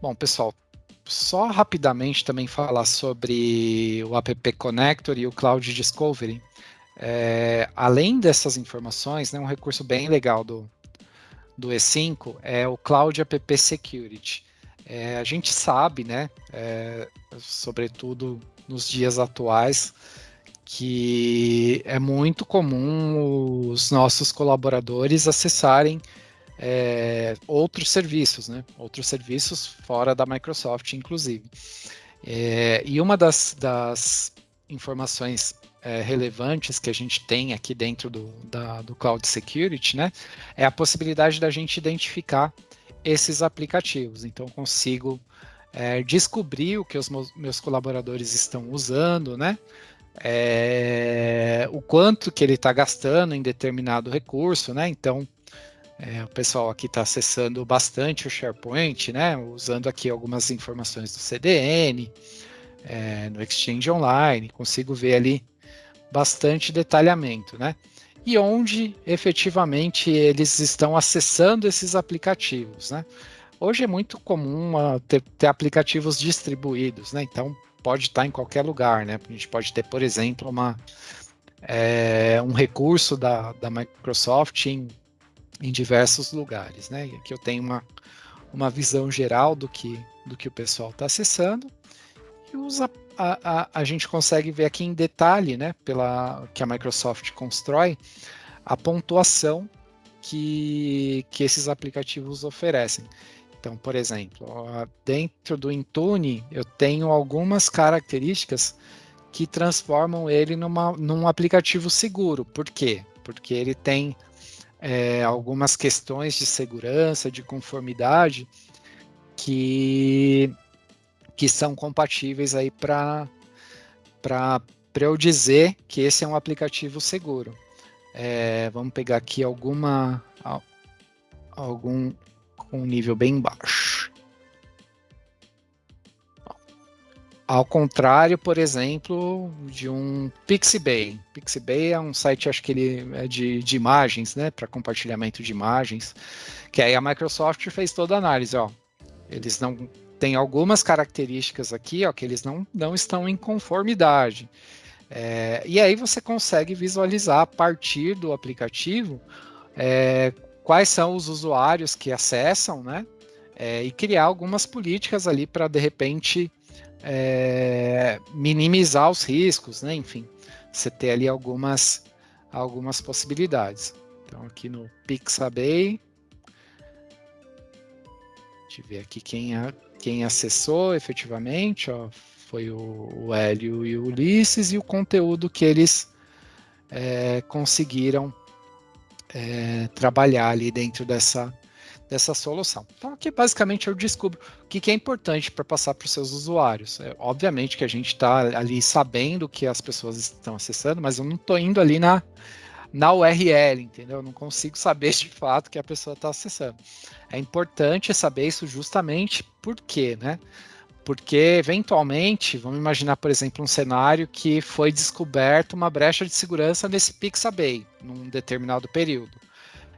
[SPEAKER 1] Bom, pessoal, só rapidamente também falar sobre o App Connector e o Cloud Discovery. Além dessas informações, né, um recurso bem legal do E5 é o Cloud App Security. A gente sabe, né, sobretudo nos dias atuais, que é muito comum os nossos colaboradores acessarem outros serviços, né? Outros serviços fora da Microsoft, inclusive. E uma das informações relevantes que a gente tem aqui dentro do Cloud Security, né? É a possibilidade da gente identificar esses aplicativos. Então, consigo descobrir o que os meus colaboradores estão usando, né? O quanto que ele está gastando em determinado recurso, né? Então, o pessoal aqui está acessando bastante o SharePoint, né? Usando aqui algumas informações do CDN, no Exchange Online, consigo ver ali bastante detalhamento, né? E onde efetivamente eles estão acessando esses aplicativos, né? Hoje é muito comum ter aplicativos distribuídos, né? Então pode estar em qualquer lugar, né? A gente pode ter, por exemplo, um recurso da Microsoft em diversos lugares, né? E aqui eu tenho uma visão geral do que o pessoal está acessando e a gente consegue ver aqui em detalhe, né? Que a Microsoft constrói a pontuação que esses aplicativos oferecem. Então, por exemplo, dentro do Intune eu tenho algumas características que transformam ele num aplicativo seguro. Por quê? Porque ele tem algumas questões de segurança, de conformidade, que são compatíveis aí para eu dizer que esse é um aplicativo seguro. Vamos pegar aqui algum com um nível bem baixo. Ao contrário, por exemplo, de um Pixabay. Pixabay é um site, acho que ele é de imagens, né, para compartilhamento de imagens, que aí a Microsoft fez toda a análise, ó. Eles não têm algumas características aqui, ó, que eles não estão em conformidade. E aí você consegue visualizar a partir do aplicativo quais são os usuários que acessam, né? E criar algumas políticas ali para, de repente, minimizar os riscos, né? Enfim, você ter ali algumas possibilidades. Então, aqui no Pixabay, deixa eu ver aqui quem acessou efetivamente, ó, foi o Hélio e o Ulisses, e o conteúdo que eles conseguiram trabalhar ali dentro dessa solução. Então, aqui basicamente eu descubro o que é importante para passar para os seus usuários. Obviamente que a gente está ali sabendo que as pessoas estão acessando, mas eu não estou indo ali na URL, entendeu? Eu não consigo saber de fato que a pessoa está acessando. É importante saber isso justamente por quê, né? Porque, eventualmente, vamos imaginar, por exemplo, um cenário que foi descoberto uma brecha de segurança nesse Pixabay, num determinado período.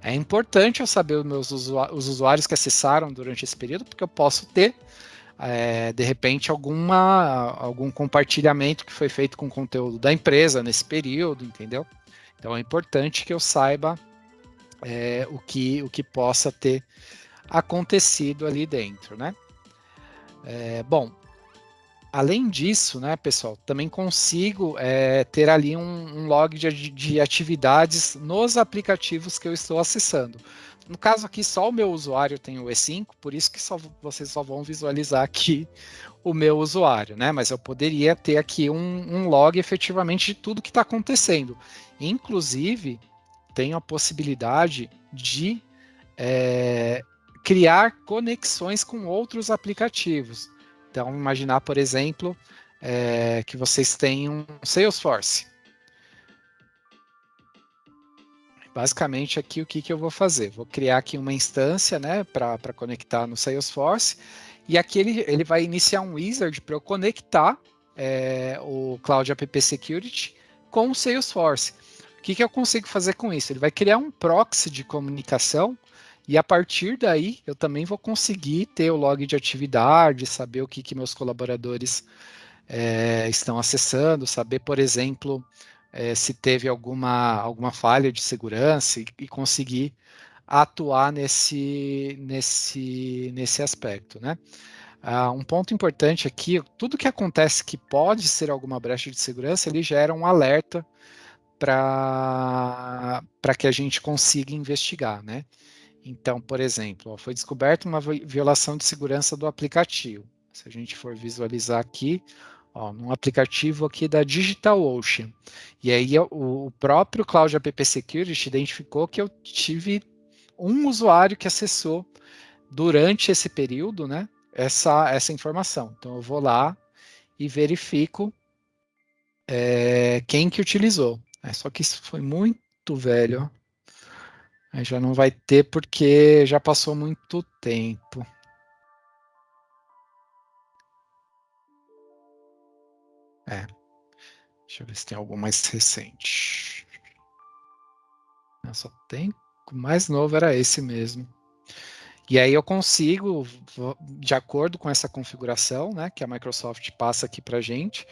[SPEAKER 1] É importante eu saber os usuários que acessaram durante esse período, porque eu posso ter, de repente, algum compartilhamento que foi feito com conteúdo da empresa nesse período, entendeu? Então é importante que eu saiba o que possa ter acontecido ali dentro, né? Bom, além disso, né, pessoal, também consigo ter ali um log de atividades nos aplicativos que eu estou acessando. No caso aqui, só o meu usuário tem o E5, por isso que vocês só vão visualizar aqui o meu usuário, né? Mas eu poderia ter aqui um log efetivamente de tudo que está acontecendo. Inclusive, tenho a possibilidade de criar conexões com outros aplicativos. Então, imaginar, por exemplo, que vocês têm um Salesforce. Basicamente, aqui o que eu vou fazer? Vou criar aqui uma instância, né, para conectar no Salesforce, e aqui ele vai iniciar um wizard para eu conectar o Cloud App Security com o Salesforce. O que eu consigo fazer com isso? Ele vai criar um proxy de comunicação, e a partir daí eu também vou conseguir ter o log de atividade, saber o que meus colaboradores estão acessando, saber, por exemplo, se teve alguma falha de segurança e conseguir atuar nesse aspecto, né? Um ponto importante aqui, tudo que acontece que pode ser alguma brecha de segurança, ele gera um alerta para que a gente consiga investigar, né? Então, por exemplo, foi descoberta uma violação de segurança do aplicativo. Se a gente for visualizar aqui, num aplicativo aqui da DigitalOcean. E aí o próprio Cloud App Security identificou que eu tive um usuário que acessou durante esse período, né, essa informação. Então eu vou lá e verifico quem que utilizou. Só que isso foi muito velho. Aí já não vai ter porque já passou muito tempo. Deixa eu ver se tem algo mais recente. Só tem. O mais novo era esse mesmo. E aí eu consigo, de acordo com essa configuração, né, que a Microsoft passa aqui para gente,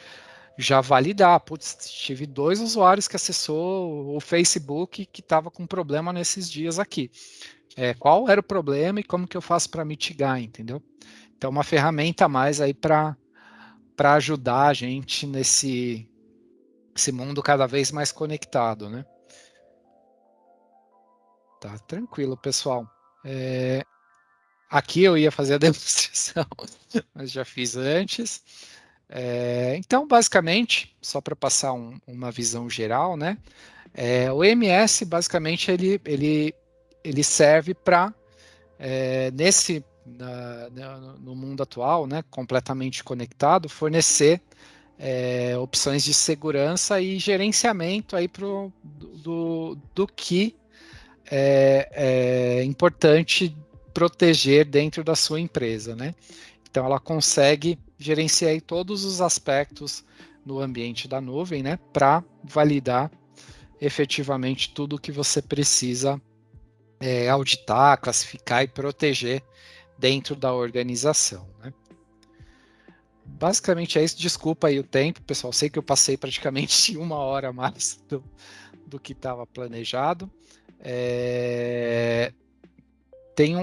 [SPEAKER 1] já validar. Putz, tive 2 usuários que acessou o Facebook que estava com problema nesses dias aqui. Qual era o problema e como que eu faço para mitigar, entendeu? Então, uma ferramenta a mais aí para ajudar a gente nesse mundo cada vez mais conectado, né? Tá tranquilo, pessoal. Aqui eu ia fazer a demonstração, mas já fiz antes. Então, basicamente, só para passar uma visão geral, né? O EMS, basicamente, ele serve para, no mundo atual, né, completamente conectado, fornecer opções de segurança e gerenciamento aí do que é importante proteger dentro da sua empresa, né? Então, ela consegue gerenciar aí todos os aspectos no ambiente da nuvem, né, para validar efetivamente tudo que você precisa auditar, classificar e proteger dentro da organização, né? Basicamente é isso. Desculpa aí o tempo, pessoal. Sei que eu passei praticamente 1 hora a mais do que estava planejado. Tem,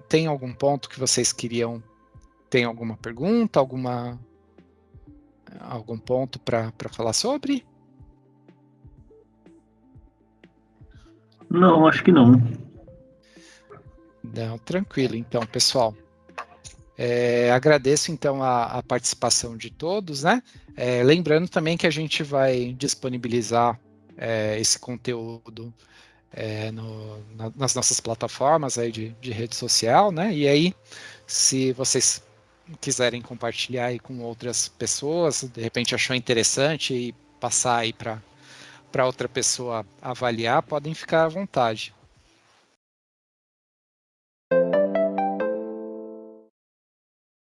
[SPEAKER 1] tem algum ponto que vocês queriam? Tem alguma pergunta, algum ponto para falar sobre?
[SPEAKER 3] Não, acho que não.
[SPEAKER 1] Não, tranquilo. Então, pessoal, agradeço então a participação de todos, né? Lembrando também que a gente vai disponibilizar esse conteúdo nas nossas plataformas aí de rede social, né? E aí, se vocês quiserem compartilhar aí com outras pessoas, de repente achou interessante e passar aí para outra pessoa avaliar, podem ficar à vontade.